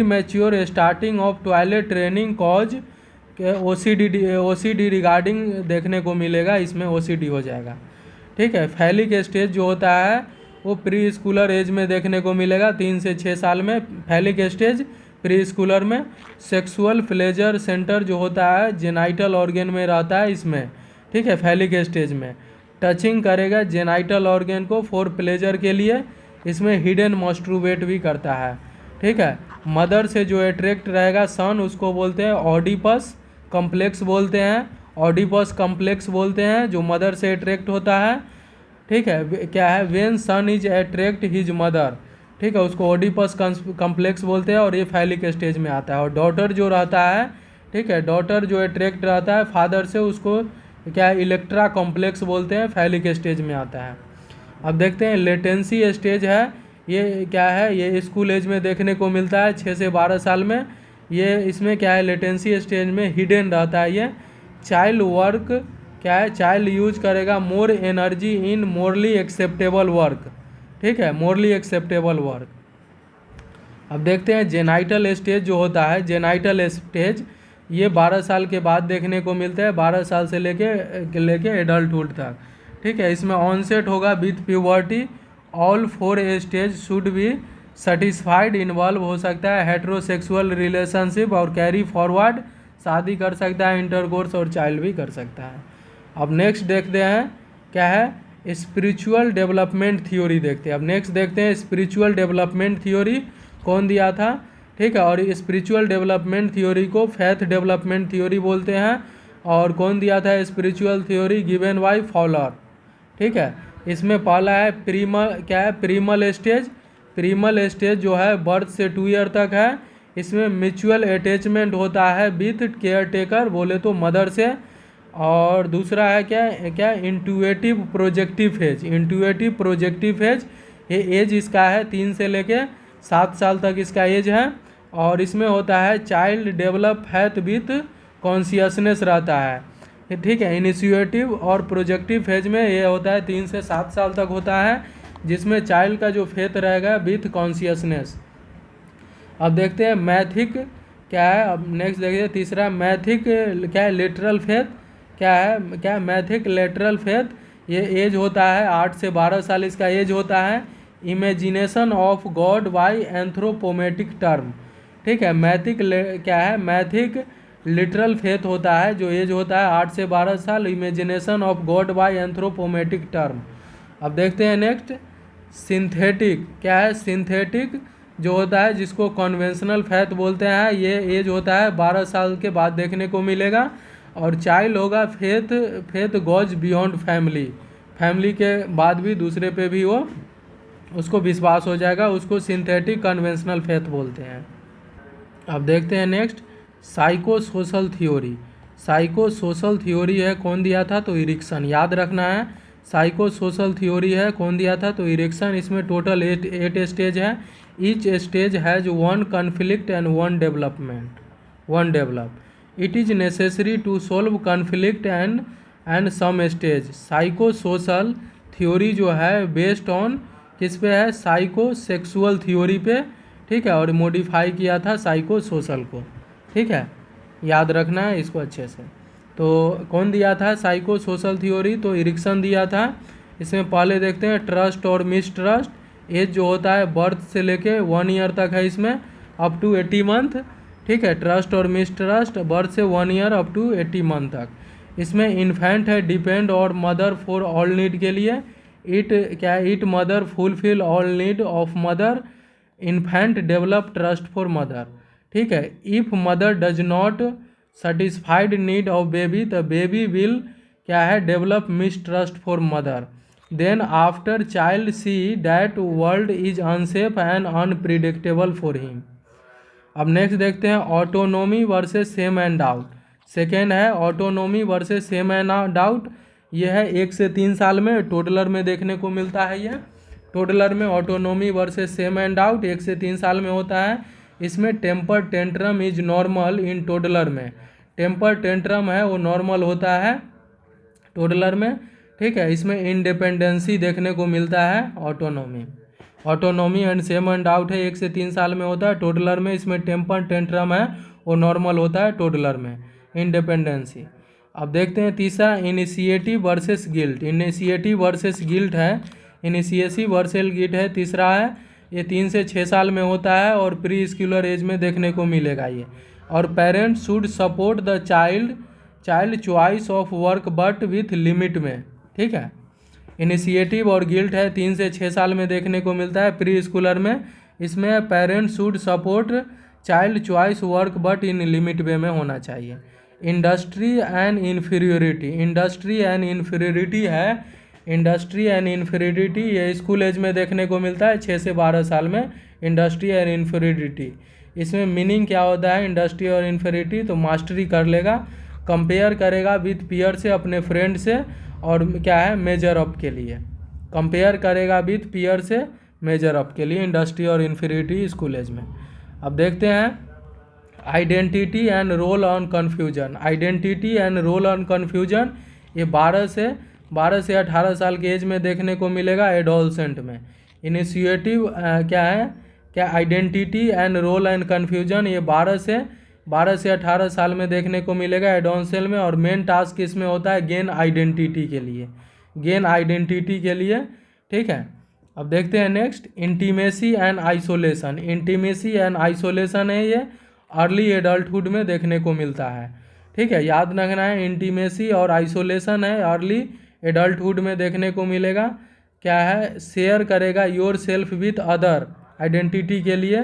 mature starting of toilet training cause OCD regarding देखने को मिलेगा। इसमें ओसीडी हो जाएगा। ठीक है, फैलिक स्टेज जो होता है वो प्री स्कूलर एज में देखने को मिलेगा, 3 से 6 साल में। फैलिक स्टेज प्री स्कूलर में। सेक्सुअल प्लेजर सेंटर जो होता है जेनाइटल ऑर्गन में रहता है इसमें। ठीक है, फैलिक स्टेज में टचिंग करेगा जेनाइटल ऑर्गन को फॉर प्लेजर के लिए। इसमें हिडन मॉस्ट्रुबेट भी करता है। ठीक है, मदर से जो अट्रैक्ट रहेगा सन, उसको बोलते हैं ऑडिपस कम्प्लेक्स बोलते हैं। ऑडिपस कम्प्लेक्स बोलते हैं जो मदर से अट्रैक्ट होता है। ठीक है, क्या है? When son is attract his mother. ठीक है, उसको ऑडिपस कम्प्लेक्स बोलते हैं और ये फैलिक स्टेज में आता है। और डॉटर जो रहता है, ठीक है, डॉटर जो अट्रैक्ट रहता है फादर से, उसको क्या है? इलेक्ट्रा कॉम्प्लेक्स बोलते हैं, फैलिक स्टेज में आता है। अब देखते हैं लेटेंसी स्टेज है। ये क्या है? ये स्कूल एज में देखने को मिलता है 6 से 12 साल में। ये इसमें क्या है? लेटेंसी स्टेज में हिडन रहता है ये। चाइल्ड वर्क क्या है? चाइल्ड यूज करेगा more energy in morally acceptable work. ठीक है, मोरली एक्सेप्टेबल वर्क। अब देखते हैं जेनाइटल स्टेज जो होता है, जेनाइटल स्टेज ये 12 साल के बाद देखने को मिलता है, 12 साल से लेके एडल्टहुड तक। ठीक है, इसमें ऑनसेट होगा with puberty. All 4 stage should be satisfied. Involve हो सकता है हेट्रोसेक्सुअल रिलेशनशिप और कैरी फॉरवर्ड, शादी कर सकता है, इंटरकोर्स और चाइल्ड भी कर सकता है। अब नेक्स्ट देखते हैं क्या है? स्पिरिचुअल डेवलपमेंट थ्योरी देखते हैं। अब नेक्स्ट देखते हैं स्पिरिचुअल डेवलपमेंट थ्योरी कौन दिया था। ठीक है, और स्पिरिचुअल डेवलपमेंट थ्योरी को फेथ डेवलपमेंट थ्योरी बोलते हैं। और कौन दिया था spiritual theory? Given by Fowler. ठीक है, इसमें पहला है क्या है? प्रीमल स्टेज। प्रीमल स्टेज जो है बर्थ से 2 ईयर तक है। इसमें म्यूचुअल अटैचमेंट होता है विथ केयर टेकर, बोले तो मदर से। और दूसरा है क्या intuitive projective phase. Intuitive projective phase ये एज इसका है 3 से लेके 7 साल तक इसका एज है। और इसमें होता है child develop hath with consciousness रहता है। ठीक है। इनिशिएटिव और प्रोजेक्टिव फेज में ये होता है 3 से 7 साल तक होता है, जिसमें चाइल्ड का जो फेथ रहेगा विथ कॉन्शियसनेस। अब देखते हैं मैथिक क्या है। अब नेक्स्ट देखिए तीसरा मैथिक क्या है, लिटरल फेथ क्या है मैथिक लेटरल फेथ। ये एज होता है 8 से 12 साल इसका एज होता है। Imagination of God by anthropometric term. ठीक है। मैथिक क्या है, मैथिक लिटरल फेथ होता है जो एज होता है 8 से 12 साल। Imagination of God by anthropometric term. अब देखते हैं नेक्स्ट सिंथेटिक क्या है, सिंथेटिक जो होता है जिसको कन्वेंशनल फेथ बोलते हैं, ये एज होता है 12 साल के बाद देखने को मिलेगा। और चाइल्ड होगा faith faith goes beyond family, family के बाद भी दूसरे पे भी वो उसको विश्वास हो जाएगा, उसको सिंथेटिक कन्वेंशनल फेथ बोलते हैं। अब देखते हैं next psycho social theory. Psycho social theory है कौन दिया था, तो इरिक्सन, याद रखना है। साइको सोशल थ्योरी है कौन दिया था, तो इरिक्सन। इसमें टोटल 8 स्टेज है। Each stage has one conflict and one develop. It is necessary to solve conflict and some stage. Psycho social theory जो है बेस्ड ऑन किस पे है, साइको सेक्सुअल थ्योरी पे। ठीक है। और मॉडिफाई किया था साइको सोशल को। ठीक है, याद रखना है इसको अच्छे से। तो कौन दिया था साइको सोशल थ्योरी, तो इरिक्सन दिया था। इसमें पहले देखते हैं ट्रस्ट और मिसट्रस्ट। एज जो होता है बर्थ से लेके 1 ईयर तक है इसमें, अप टू 80 मंथ। ठीक है। ट्रस्ट और मिसट्रस्ट बर्थ से 1 ईयर अप टू 80 मंथ तक। इसमें इन्फेंट है डिपेंड और मदर फॉर ऑल नीड के लिए। इट क्या है, it mother fulfil all need of mother. Infant develop trust for mother. ठीक है। If mother does not satisfied need of baby, the baby will क्या है, develop mistrust for mother. Then after child see that world is unsafe and unpredictable for him. अब next देखते हैं autonomy versus shame and doubt. Second है autonomy versus shame and doubt. यह है 1 से 3 साल में, टोडलर में देखने को मिलता है। यह टोडलर में autonomy versus shame and doubt 1 से 3 साल में होता है। इसमें temper tantrum is normal in toddler में। टेम्पर टेंट्रम है वो नॉर्मल होता है टोडलर में। ठीक है। इसमें इंडिपेंडेंसी देखने को मिलता है autonomy and same and doubt है 1 से 3 साल में होता है टोडलर में। इसमें टेम्पर टेंट्रम है वो नॉर्मल होता है टोडलर में, इंडिपेंडेंसी। अब देखते हैं तीसरा initiative versus guilt. Initiative versus guilt है, इनिशिएटिव वर्सेस गिल्ट है तीसरा है। ये 3 से 6 साल में होता है और प्री स्कूलर एज में देखने को मिलेगा ये। और parents should support the child choice of work but with limit में। ठीक है। इनिशिएटिव और गिल्ट है 3 से 6 साल में देखने को मिलता है प्री स्कूलर में। इसमें parents should support child choice work but in limit way में होना चाहिए। Industry and inferiority, industry and inferiority है। इंडस्ट्री एंड इन्फीरियोरिटी ये स्कूल एज में देखने को मिलता है 6 से 12 साल में, इंडस्ट्री एंड इन्फीरियोरिटी। इसमें मीनिंग क्या होता है इंडस्ट्री और इन्फीरियोरिटी, तो मास्टरी कर लेगा, कंपेयर करेगा विथ पीयर से, अपने फ्रेंड से, और क्या है मेजर अप के लिए, कंपेयर करेगा विथ पीयर से मेजर अप के लिए, इंडस्ट्री और इन्फीरियोरिटी स्कूल एज में। अब देखते हैं identity and roll on confusion. Identity and roll on confusion ये 12 से 18 साल के एज में देखने को मिलेगा एडोलसेंट में। इनिशिएटिव क्या है, क्या identity and role and confusion ये 12 से 18 साल में देखने को मिलेगा एडोलसेंट में। और मेन टास्क इसमें होता है गेन आइडेंटिटी के लिए। ठीक है। अब देखते हैं next intimacy and isolation. Intimacy and isolation है ये अर्ली एडल्टहुड में देखने को मिलता है। ठीक है, याद रखना है इंटीमेसी और आइसोलेशन है अर्ली एडल्टहुड में देखने को मिलेगा। क्या है, शेयर करेगा your self with other identity के लिए।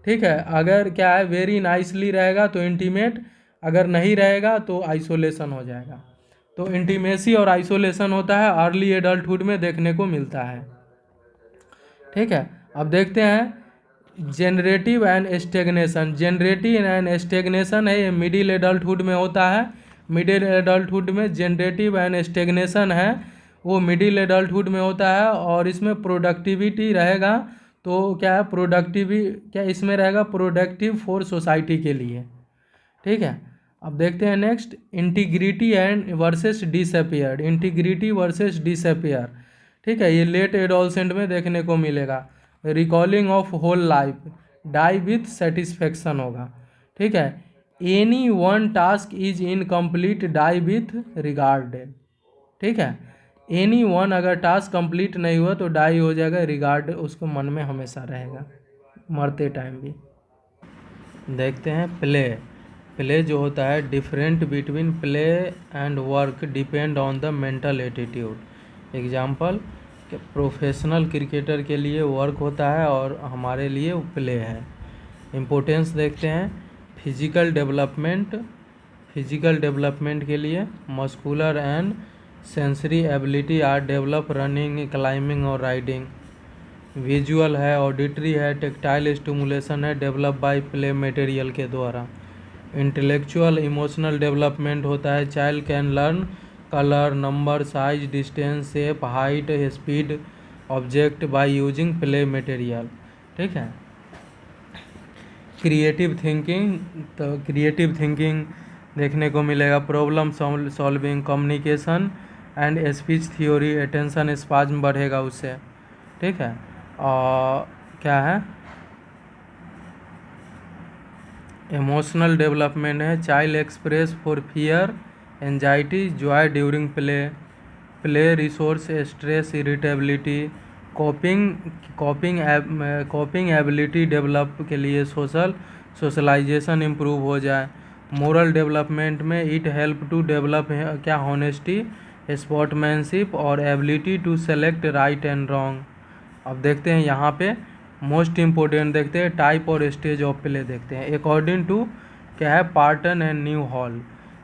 ठीक है, अगर क्या है वेरी नाइसली रहेगा तो इंटीमेट, अगर नहीं रहेगा तो आइसोलेशन हो जाएगा। तो इंटीमेसी और आइसोलेशन होता है अर्ली एडल्टहुड में देखने को मिलता है। ठीक है, अब देखते हैं generative and stagnation. Generative and stagnation है ये मिडिल एडल्टहुड में होता है। मिडिल एडल्टहुड में जेनरेटिव एंड स्टेगनेशन है वो मिडिल एडल्टहुड में होता है। और इसमें प्रोडक्टिविटी रहेगा, तो क्या है क्या इसमें रहेगा प्रोडक्टिव फॉर सोसाइटी के लिए। ठीक है, अब देखते हैं next, integrity and versus disappear. Integrity versus disappear, ठीक है, ये लेट एडोलसेंट में देखने को मिलेगा। Recalling of whole life, die with satisfaction होगा, ठीक है। Any one task is incomplete, die with regard, ठीक है। एनी वन, अगर टास्क कंप्लीट नहीं हुआ तो डाई हो जाएगा, रिगार्ड उसको मन में हमेशा रहेगा मरते टाइम भी। देखते हैं प्ले। प्ले जो होता है, different between play and work depend on the mental attitude. Example, professional cricketer के लिए वर्क होता है और हमारे लिए प्ले है। इम्पोर्टेंस देखते हैं, फिजिकल डेवलपमेंट, फिजिकल डेवलपमेंट के लिए muscular and sensory ability are develop running, climbing और राइडिंग। विजुअल है, ऑडिटरी है, टेक्टाइल स्टिमुलेशन है, डेवलप बाय प्ले मटेरियल के द्वारा। इंटेलेक्चुअल इमोशनल डेवलपमेंट होता है, child can learn colour, number, size, distance, shape, height, speed object by using play material, ठीक है। क्रिएटिव थिंकिंग, तो क्रिएटिव थिंकिंग देखने को मिलेगा, problem solving, communication and speech theory, attention spasm बढ़ेगा उससे, ठीक है। और क्या है, इमोशनल डेवलपमेंट है, child express for fear, anxiety, joy during play, play resource stress, irritability, coping ability develop के लिए सोशलाइजेशन इम्प्रूव हो जाए। मोरल डेवलपमेंट में इट हेल्प टू डेवलप क्या, हॉनेस्टी, स्पोर्ट्समैनशिप और ability to select right and wrong. अब देखते हैं यहाँ पे मोस्ट इम्पोर्टेंट, देखते हैं टाइप और स्टेज ऑफ प्ले देखते हैं। अकॉर्डिंग टू क्या है, पार्टन एंड न्यू हॉल,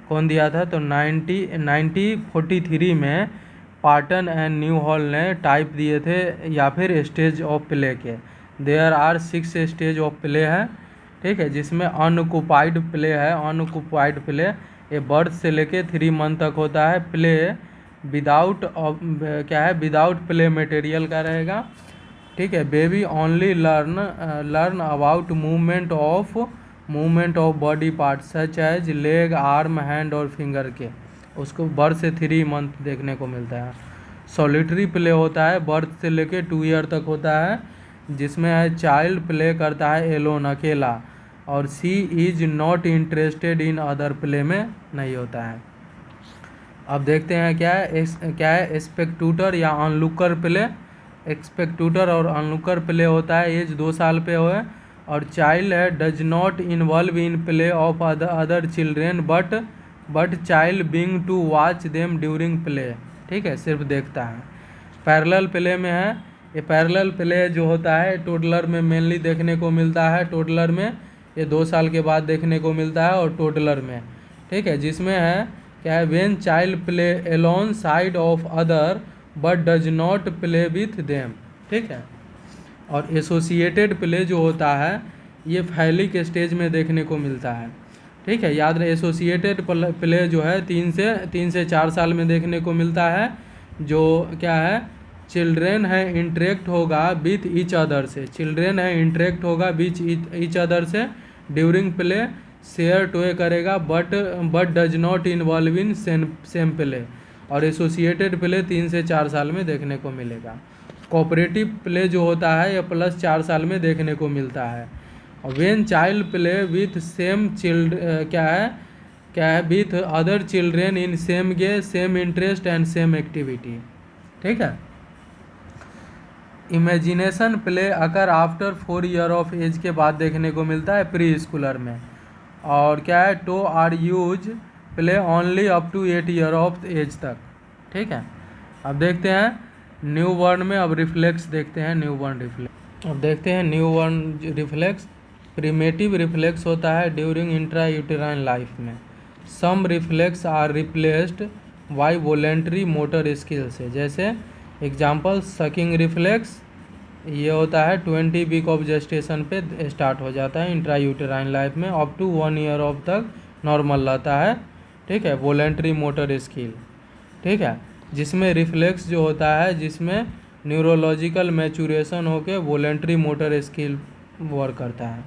कौन दिया था, तो 1943 में पार्टन एंड न्यू हॉल ने टाइप दिए थे या फिर स्टेज ऑफ प्ले के। There are 6 stage of play है, ठीक है, जिसमें अनऑक्युपाइड प्ले है। अनऑक्युपाइड प्ले ये बर्थ से लेके 3 मंथ तक होता है। प्ले विदाउट क्या है, विदाउट प्ले मटेरियल का रहेगा, ठीक है। Baby only learn about movement of body part such as leg, arm, hand और फिंगर के, उसको बर्थ से 3 मंथ देखने को मिलता है। सॉलिटरी प्ले होता है, बर्थ से लेके 2 ईयर तक होता है, जिसमें चाइल्ड प्ले करता है एलोन, अकेला, और she is not interested in other, play में नहीं होता है। अब देखते हैं क्या है स्पेक्टूटर या ऑनलुकर प्ले। एक्सपेक्टूटर और ऑनलुकर प्ले होता है, एज 2 साल पे हो, और चाइल्ड है does not involve in play of other children but child being to watch them during play, ठीक है, सिर्फ देखता है। पैरेलल प्ले में है, ये पैरेलल प्ले जो होता है टोडलर में मेनली देखने को मिलता है। टोडलर में ये 2 साल के बाद देखने को मिलता है, और टोडलर में, ठीक है, जिसमें है क्या है, when child play alone side of other but does not play with them, ठीक है। और एसोसिएटेड प्ले जो होता है ये फैलिक स्टेज में देखने को मिलता है, ठीक है। याद रहे, एसोसिएटेड प्ले जो है 3 से 4 साल में देखने को मिलता है, जो क्या है, चिल्ड्रेन है इंटरेक्ट होगा विथ ईच अदर से, चिल्ड्रेन है इंटरेक्ट होगा विथ ईच अदर से ड्यूरिंग प्ले, शेयर टॉय करेगा but does not involve in same play. और एसोसिएटेड प्ले 3 से 4 साल में देखने को मिलेगा। कोऑपरेटिव प्ले जो होता है ये +4 साल में देखने को मिलता है। और when child play with same क्या है with other children in same game, same interest and same activity, ठीक है। Imagination play occur after 4 year of age के बाद देखने को मिलता है प्री स्कूलर में। और क्या है, toy are use play only up to 8 year of age तक, ठीक है। अब देखते हैं न्यू बॉर्न में, अब रिफ्लेक्स देखते हैं, न्यू बॉर्न रिफ्लेक्स। अब देखते हैं newborn reflex. Primitive reflex होता है ड्यूरिंग इंट्रा यूटेराइन लाइफ में। Some reflex are replaced by voluntary motor skill से, जैसे एग्जांपल सकिंग रिफ्लेक्स, ये होता है 20 वीक ऑफ जेस्टेशन पे स्टार्ट हो जाता है इंट्रा यूटेराइन लाइफ में, अप टू 1 ईयर ऑफ तक नॉर्मल रहता है, ठीक है। वॉलेंट्री मोटर स्किल, ठीक है, जिसमें रिफ्लेक्स जो होता है जिसमें न्यूरोलॉजिकल मैचुरेशन होकर वॉलेंट्री मोटर स्किल वर्क करता है।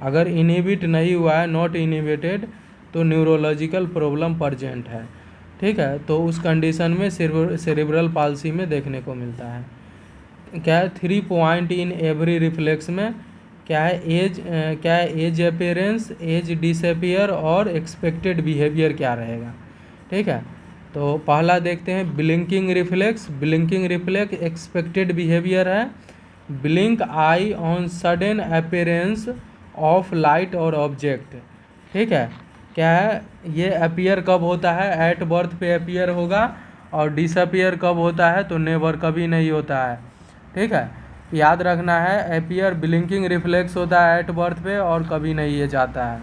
अगर इनहिबिट नहीं हुआ है, नॉट इनहिबिटेड, तो न्यूरोलॉजिकल प्रॉब्लम प्रजेंट है। ठीक है, तो उस कंडीशन में सेरिब्रल पाल्सी में देखने को मिलता है। क्या है 3 पॉइंट इन एवरी रिफ्लेक्स में क्या है एज अपेयरेंस, एज डिसअपियर और एक्सपेक्टेड बिहेवियर क्या रहेगा। ठीक है, तो पहला देखते हैं blinking reflex. Blinking reflex expected behaviour है, blink eye on sudden appearance of light और ऑब्जेक्ट। ठीक है, क्या है ये अपीयर कब होता है, एट बर्थ पे अपीयर होगा, और डिसअपियर कब होता है, तो नेवर, कभी नहीं होता है। ठीक है, याद रखना है अपीयर ब्लिंकिंग रिफ्लेक्स होता है एट बर्थ पे और कभी नहीं ये जाता है।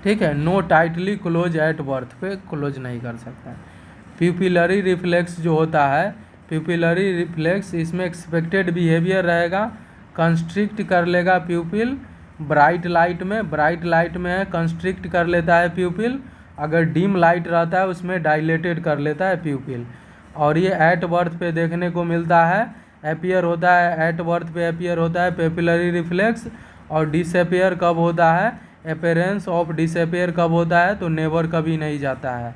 ठीक है, no tightly close at birth पे क्लोज नहीं कर सकता है। प्यूपिलरी रिफ्लेक्स जो होता है, प्यूपिलरी रिफ्लेक्स इसमें एक्सपेक्टेड बिहेवियर रहेगा, कंस्ट्रिक्ट कर लेगा प्यूपिल ब्राइट लाइट में है कंस्ट्रिक्ट कर लेता है प्यूपिल, अगर डिम लाइट रहता है उसमें डायलेटेड कर लेता है प्यूपिल। और ये एट बर्थ पे देखने को मिलता है, अपीयर होता है एट बर्थ पे अपीयर होता है पेपिलरी रिफ्लेक्स। और डिसअपियर कब होता है, अपीयरेंस ऑफ डिसअपियर कब होता है, तो नेवर, कभी नहीं जाता है,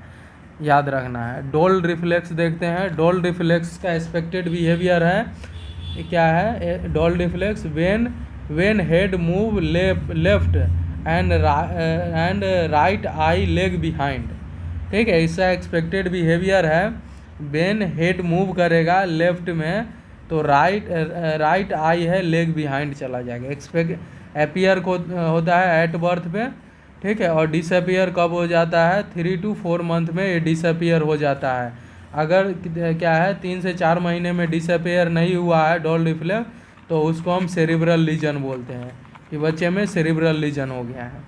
याद रखना है। डोल रिफ्लेक्स देखते हैं। डोल रिफ्लेक्स का एक्सपेक्टेड बिहेवियर है क्या है, डोल reflex when head move left and right eye leg behind। ठीक है, इसका एक्सपेक्टेड बिहेवियर है when हेड मूव करेगा लेफ्ट में तो राइट आई है लेग बिहाइंड चला जाएगा। एक्सपेक्ट अपीयर को होता है एट बर्थ पे। ठीक है, और डिसअपियर कब हो जाता है, 3 to 4 मंथ में ये डिसअपियर हो जाता है। अगर क्या है 3 से 4 महीने में डिसअपियर नहीं हुआ है डोल रिफ्लेक्स तो उसको हम सेरिब्रल लीजन बोलते हैं कि बच्चे में सेरिब्रल लीजन हो गया है।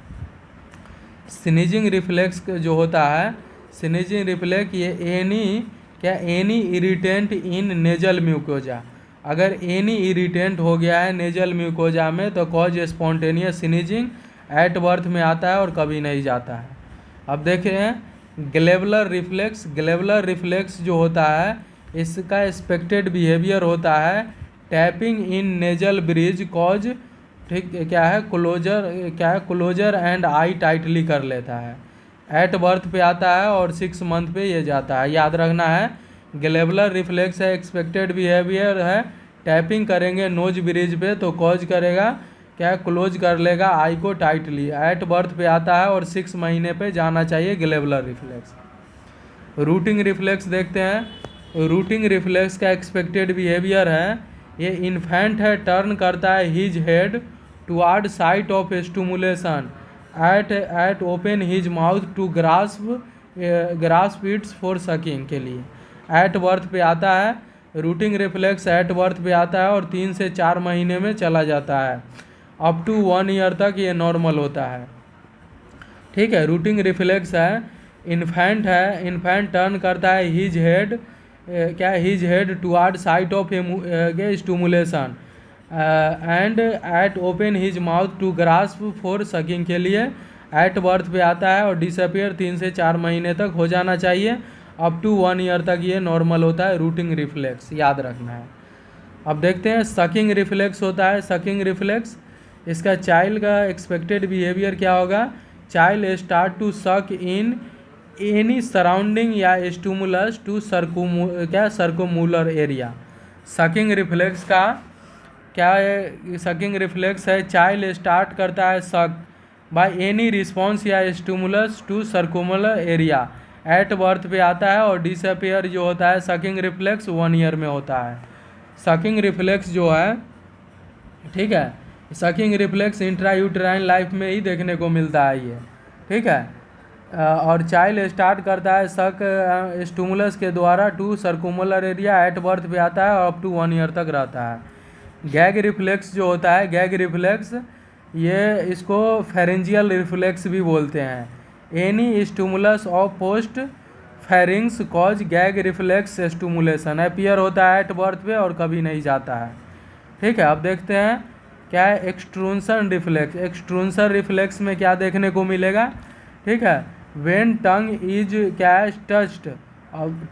स्नीजिंग रिफ्लेक्स जो होता है, स्नीजिंग रिफ्लेक्स ये एनी इरिटेंट इन नेजल म्यूकोजा, अगर एनी इरिटेंट हो गया है नेजल म्यूकोजा में तो cause spontaneous sneezing at birth में आता है और कभी नहीं जाता है। अब देख रहे हैं ग्लेबुलर रिफ्लेक्स। ग्लेबुलर रिफ्लेक्स जो होता है इसका एक्सपेक्टेड बिहेवियर होता है tapping in nasal bridge cause, ठीक क्या है क्लोजर एंड आई टाइटली कर लेता है। एट बर्थ पे आता है और 6 मंथ पे ये जाता है, याद रखना है। ग्लेबुलर रिफ्लेक्स है, एक्सपेक्टेड बिहेवियर है, टैपिंग करेंगे नोज ब्रिज पे तो कॉज करेगा क्या, क्लोज कर लेगा आई को टाइटली। एट बर्थ पे आता है और 6 महीने पे जाना चाहिए ग्लेबुलर रिफ्लेक्स। रूटिंग रिफ्लेक्स देखते हैं। रूटिंग रिफ्लेक्स का एक्सपेक्टेड बिहेवियर है ये इन्फेंट है टर्न करता है his head toward site of stimulation at open his mouth to grasp its for sucking के लिए। एट बर्थ पे आता है, रूटिंग रिफ्लेक्स एट बर्थ पे आता है और 3 से 4 महीने में चला जाता है, अप टू 1 ईयर तक ये नॉर्मल होता है। ठीक है, रूटिंग रिफ्लेक्स है, इन्फेंट टर्न करता है his head his head toward site of stimulation and at open his mouth to grasp for sucking के लिए। एट बर्थ पे आता है और डिसअपियर 3 से 4 महीने तक हो जाना चाहिए, अप टू 1 ईयर तक ये नॉर्मल होता है रूटिंग रिफ्लेक्स, याद रखना है। अब देखते हैं सकिंग रिफ्लेक्स होता है। सकिंग रिफ्लेक्स इसका चाइल्ड का एक्सपेक्टेड बिहेवियर क्या होगा, child start to suck in any surrounding या stimulus to circumoral area. Sucking reflex का क्या है, सकिंग रिफ्लेक्स है चाइल्ड स्टार्ट करता है सक बाय एनी रिस्पॉन्स या stimulus to circumoral area. At birth पे आता है और डिसअपियर जो होता है सकिंग रिफ्लेक्स 1 ईयर में होता है। सकिंग रिफ्लेक्स जो है, ठीक है, सकिंग रिफ्लेक्स इंट्रायूटेराइन लाइफ में ही देखने को मिलता है ये। ठीक है, और चाइल्ड स्टार्ट करता है सक स्टिमुलस के द्वारा to circumoral area, at birth पे आता है और अप टू 1 ईयर तक रहता है। गैग रिफ्लेक्स जो होता है, गैग रिफ्लेक्स ये इसको फेरेंजियल रिफ्लेक्स भी बोलते हैं। Any stimulus of post pharynx cause gag reflex stimulation, appear होता है एट बर्थ पे और कभी नहीं जाता है। ठीक है, अब देखते हैं क्या है एक्सट्रूंसन रिफ्लेक्स। एक्सट्रूंसन रिफ्लेक्स में क्या देखने को मिलेगा, ठीक है, व्हेन टंग इज क्या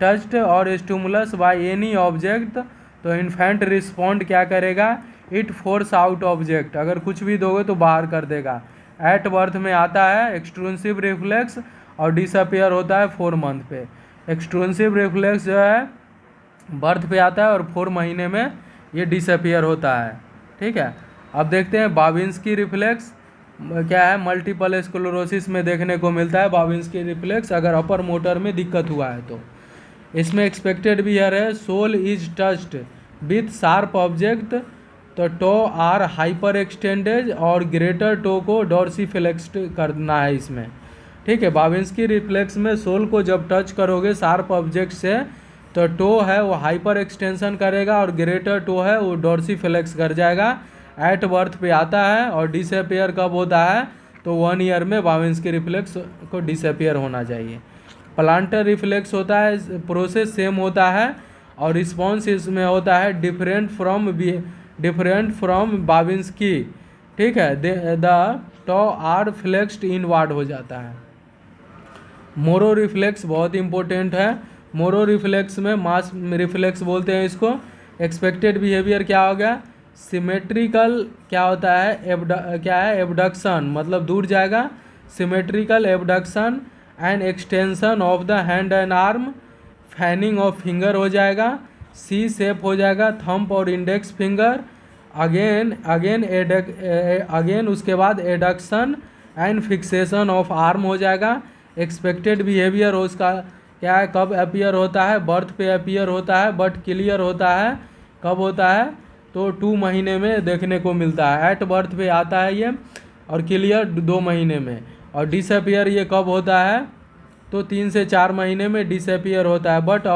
टच्ड और स्टिमुलस बाय एनी ऑब्जेक्ट तो इन्फेंट रिस्पॉन्ड क्या करेगा, इट फोर्स आउट ऑब्जेक्ट, अगर कुछ भी दोगे तो बाहर कर देगा। एट बर्थ में आता है एक्सट्रूसिव रिफ्लेक्स और डिसअपियर होता है 4 मंथ पे। एक्सट्रूसिव रिफ्लेक्स जो है बर्थ पे आता है और 4 महीने में ये डिसअपियर होता है। ठीक है, अब देखते हैं बाविंस्की रिफ्लेक्स क्या है। मल्टीपल स्क्लेरोसिस में देखने को मिलता है बाविंस्की रिफ्लेक्स, अगर अपर मोटर में दिक्कत हुआ है तो। इसमें एक्सपेक्टेड बिहेवियर है sole is touched with sharp object, तो टो आर हाइपर एक्सटेंडेड और ग्रेटर टो को डॉर्सीफ्लेक्स करना है इसमें। ठीक है, बाविंस्की रिफ्लेक्स में सोल को जब टच करोगे शार्प ऑब्जेक्ट से तो टो है वो हाइपर एक्सटेंशन करेगा और ग्रेटर टो है वो डॉर्सीफ्लेक्स कर जाएगा। एट बर्थ पे आता है और डिसअपियर कब होता है तो 1 ईयर में बाविंस्की रिफ्लेक्स को डिसअपियर होना चाहिए। प्लांटर रिफ्लेक्स होता है, प्रोसेस सेम होता है और रिस्पॉन्स इसमें होता है डिफरेंट फ्रॉम बाविंस्की। ठीक है, the toe are flexed inward हो जाता है। मोरो रिफ्लेक्स बहुत इंपॉर्टेंट है। मोरो रिफ्लेक्स में मास रिफ्लेक्स बोलते हैं इसको। एक्सपेक्टेड बिहेवियर क्या हो गया, सिमेट्रिकल क्या होता है, क्या है एबडक्शन, मतलब दूर जाएगा। Symmetrical abduction and extension of the hand and arm, fanning of finger हो जाएगा, सी शेप हो जाएगा थंब और इंडेक्स फिंगर। अगेन उसके बाद adduction and fixation of arm हो जाएगा। एक्सपेक्टेड बिहेवियर उसका क्या है, कब अपीयर होता है, बर्थ पे अपीयर होता है, बट क्लियर होता है कब होता है तो 2 महीने में देखने को मिलता है। एट बर्थ पे आता है ये और क्लियर 2 महीने में। और डिसअपियर ये कब होता है तो 3 से 4 महीने में डिसअपियर होता है। बट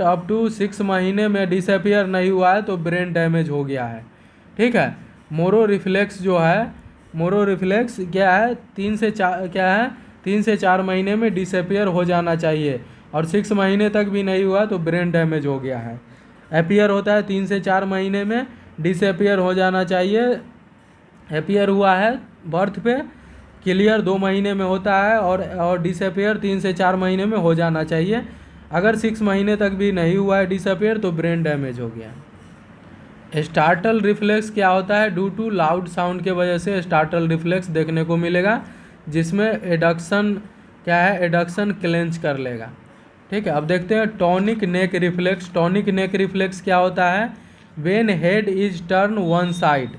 अप टू 6 महीने में डिसअपियर नहीं हुआ है तो ब्रेन डैमेज हो गया है। ठीक है, मोरो रिफ्लेक्स जो है, मोरो रिफ्लेक्स क्या है 3 से 4 महीने में डिसअपियर हो जाना चाहिए और 6 महीने तक भी नहीं हुआ तो ब्रेन डैमेज हो गया है। अपीयर होता है 3 से 4 महीने में, डिसअपियर हो जाना चाहिए। अपीयर हुआ है बर्थ पे, क्लियर 2 महीने में होता है और डिसअपियर 3 से 4 महीने में हो जाना चाहिए। अगर 6 महीने तक भी नहीं हुआ है डिसअपियर तो ब्रेन डैमेज हो गया। स्टार्टल रिफ्लेक्स क्या होता है, ड्यू टू लाउड साउंड के वजह से स्टार्टल रिफ्लेक्स देखने को मिलेगा, जिसमें एडक्शन क्या है, एडक्शन क्लेंच कर लेगा। ठीक है, अब देखते हैं टॉनिक नेक रिफ्लेक्स। टॉनिक नेक रिफ्लेक्स क्या होता है, when head is turn one side,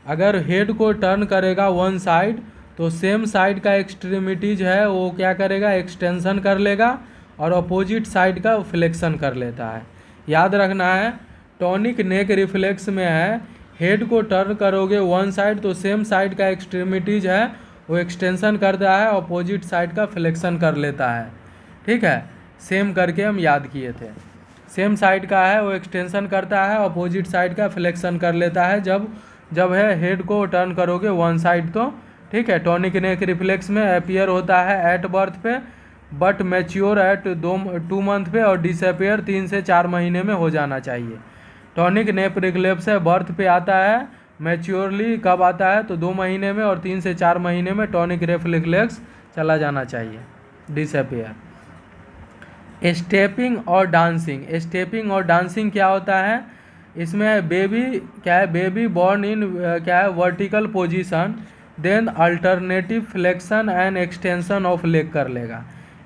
अगर हेड को टर्न करेगा वन साइड तो सेम साइड का एक्सट्रीमिटीज है वो क्या करेगा, एक्सटेंशन कर लेगा और अपोजिट साइड का फ्लेक्शन कर लेता है। याद रखना है टॉनिक नेक रिफ्लेक्स में है हेड को टर्न करोगे वन साइड तो सेम साइड का एक्सट्रीमिटीज है वो एक्सटेंशन करता है, अपोजिट साइड का फ्लेक्शन कर लेता है। ठीक है, सेम करके हम याद किए थे। सेम साइड का है वो एक्सटेंशन करता है, अपोजिट साइड का फ्लेक्शन कर लेता है जब है हेड को टर्न करोगे वन साइड तो। ठीक है, टॉनिक नेक रिफ्लेक्स में अपीयर होता है एट बर्थ पे, बट मैच्योर एट 2 मंथ पे और डिसअपियर 3 से 4 महीने में हो जाना चाहिए। टॉनिक नेक रिफ्लेक्स है बर्थ पे आता है, मैच्योरली कब आता है तो 2 महीने में और 3 से 4 महीने में टॉनिक रिफ्लेक्स चला जाना चाहिए, डिसअपियर। स्टेपिंग और डांसिंग। स्टेपिंग और डांसिंग क्या होता है, इसमें बेबी क्या है, बेबी बॉर्न इन क्या है vertical position, then alternative flexion and extension of leg कर लेगा।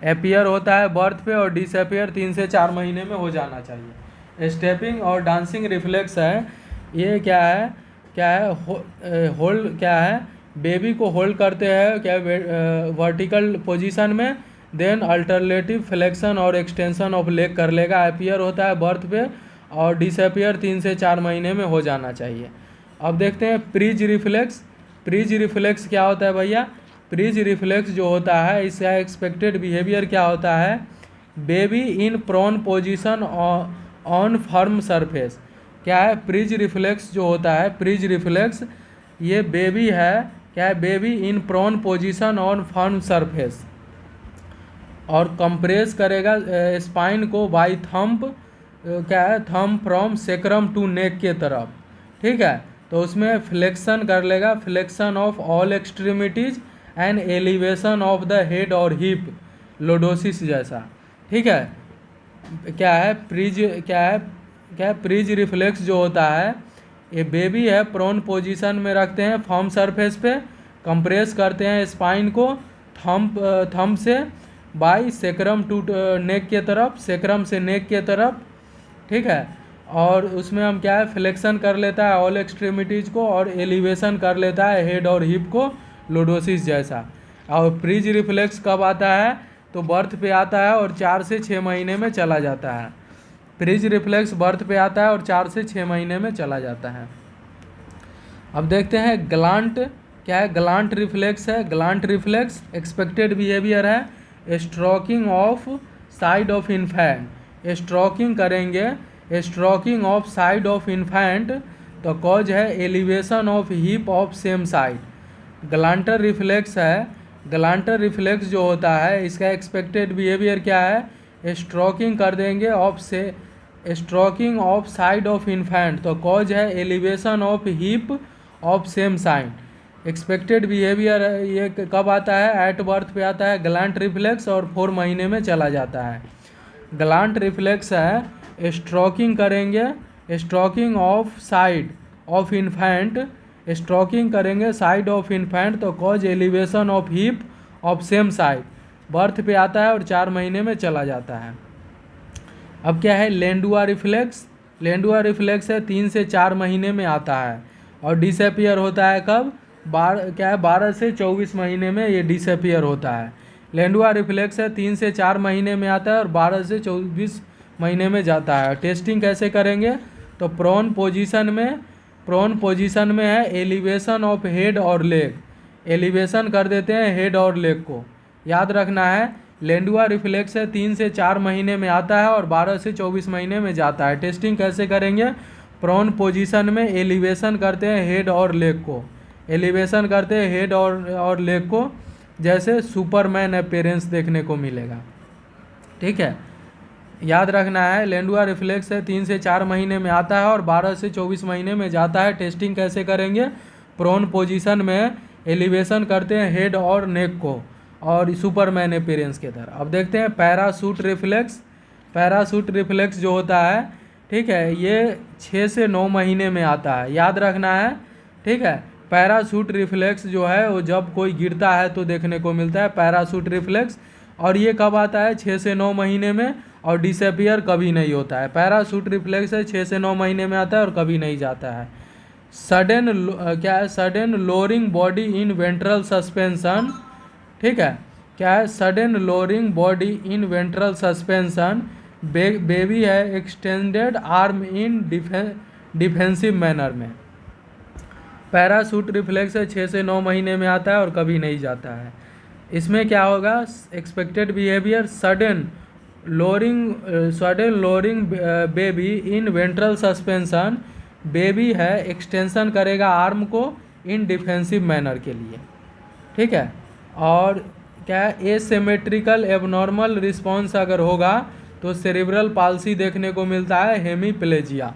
अपीयर होता है बर्थ पे और डिसअपियर 3 से 4 महीने में हो जाना चाहिए। स्टेपिंग और डांसिंग रिफ्लेक्स है ये क्या है होल्ड क्या है, बेबी को होल्ड करते हैं क्या वर्टिकल पोजीशन में, देन अल्टरनेटिव फ्लेक्शन और एक्सटेंशन ऑफ लेग कर लेगा। अपीयर होता है बर्थ पे और डिसअपियर 3 से 4 महीने में हो जाना चाहिए। अब देखते हैं प्रीज रिफ्लेक्स। प्रीज रिफ्लेक्स क्या होता है भैया, प्रीज रिफ्लेक्स जो होता है इसका एक्सपेक्टेड बिहेवियर क्या होता है, baby in prone position on firm surface. क्या है प्रीज रिफ्लेक्स जो होता है, प्रीज रिफ्लेक्स ये बेबी है क्या है, baby in prone position on firm surface और कंप्रेस करेगा स्पाइन को बाई थंब क्या है, thumb from sacrum to neck के तरफ। ठीक है, तो उसमें फ्लेक्शन कर लेगा, flexion of all extremities and elevation of the head और हिप, लोडोसिस जैसा। ठीक है, क्या है प्रीज रिफ्लेक्स जो होता है ये बेबी है प्रोन पोजीशन में रखते हैं फर्म सरफेस पे, कंप्रेस करते हैं स्पाइन को थंब से बाई सेक्रम टू नेक के तरफ, सेक्रम से नेक के तरफ, ठीक है। और उसमें हम क्या है फ्लेक्शन कर लेता है ऑल एक्सट्रीमिटीज़ को और एलिवेशन कर लेता है हेड और हिप को लोडोसिस जैसा। और प्रीज रिफ्लेक्स कब आता है, तो बर्थ पे आता है और 4 से 6 महीने में चला जाता है। प्रीज रिफ्लेक्स बर्थ पे आता है और 4 से 6 महीने में चला जाता है। अब देखते हैं ग्लांट क्या है। ग्लांट रिफ्लेक्स है। ग्लांट रिफ्लेक्स एक्सपेक्टेड बिहेवियर है stroking of side of infant. Stroking करेंगे, stroking of side of infant, तो कॉज है elevation of hip of same side. ग्लांटर रिफ्लेक्स है। ग्लांटर रिफ्लेक्स जो होता है इसका एक्सपेक्टेड बिहेवियर क्या है, स्ट्रोकिंग कर देंगे ऑफ से stroking of side of infant, तो कॉज है elevation of hip of same side. Expected behaviour ये कब आता है, एट बर्थ पे आता है ग्लांट रिफ्लेक्स और 4 महीने में चला जाता है। ग्लांट रिफ्लेक्स है स्ट्रोकिंग करेंगे, stroking of side of infant, stroking करेंगे साइड ऑफ इन्फेंट, तो cause elevation of hip of same side. Birth पे आता है और 4 महीने में चला जाता है। अब क्या है लेंडुआ रिफ्लेक्स। लेंडुआ रिफ्लेक्स है 3 से 4 महीने में आता है और डिसअपियर होता है कब, 12 से 24 महीने में ये डिसअपियर होता है। लेंडुआ रिफ्लेक्स है 3 से 4 महीने में आता है और 12 से 24 महीने में जाता है। टेस्टिंग कैसे करेंगे, तो प्रोन पोजीशन में है एलिवेशन ऑफ हेड और लेग। एलिवेशन कर देते हैं हेड और लेग को। याद रखना है लेंडुआ रिफ्लेक्स है 3 से 4 महीने में आता है और 12 से 24 महीने में जाता है। टेस्टिंग कैसे करेंगे, प्रोन पोजीशन में एलिवेशन करते हैं हेड और लेग को। एलिवेशन करते हैं हेड और लेग को, जैसे सुपरमैन अपीयरेंस देखने को मिलेगा, ठीक है। याद रखना है लेंडुआ रिफ्लेक्स है 3 से 4 महीने में आता है और 12 से 24 महीने में जाता है। टेस्टिंग कैसे करेंगे, प्रोन पोजीशन में एलिवेशन करते हैं हेड और नेक को और सुपरमैन अपीयरेंस के तरह। अब देखते हैं पैराशूट रिफ्लेक्स। पैराशूट रिफ्लेक्स जो होता है, ठीक है, ये 6 से 9 महीने में आता है। याद रखना है, ठीक है। पैराशूट रिफ्लेक्स जो है वो जब कोई गिरता है तो देखने को मिलता है पैराशूट रिफ्लेक्स, और ये कब आता है 6 से 9 महीने में, और डिसअपियर कभी नहीं होता है। पैराशूट रिफ्लेक्स है 6 से 9 महीने में आता है और कभी नहीं जाता है। सडन क्या है, sudden lowering body in ventral suspension, ठीक है। क्या है, sudden lowering body in ventral suspension. Baby है एक्सटेंडेड आर्म इन डिफेंसिव मैनर में। पैराशूट रिफ्लेक्स है 6 से 9 महीने में आता है और कभी नहीं जाता है। इसमें क्या होगा, expected behaviour sudden lowering baby in ventral suspension. Baby है एक्सटेंशन करेगा आर्म को इन डिफेंसिव मैनर के लिए, ठीक है। और क्या है, एसिमेट्रिकल एबनॉर्मल रिस्पॉन्स अगर होगा तो सेरिब्रल पाल्सी देखने को मिलता है, हेमीप्लेजिया।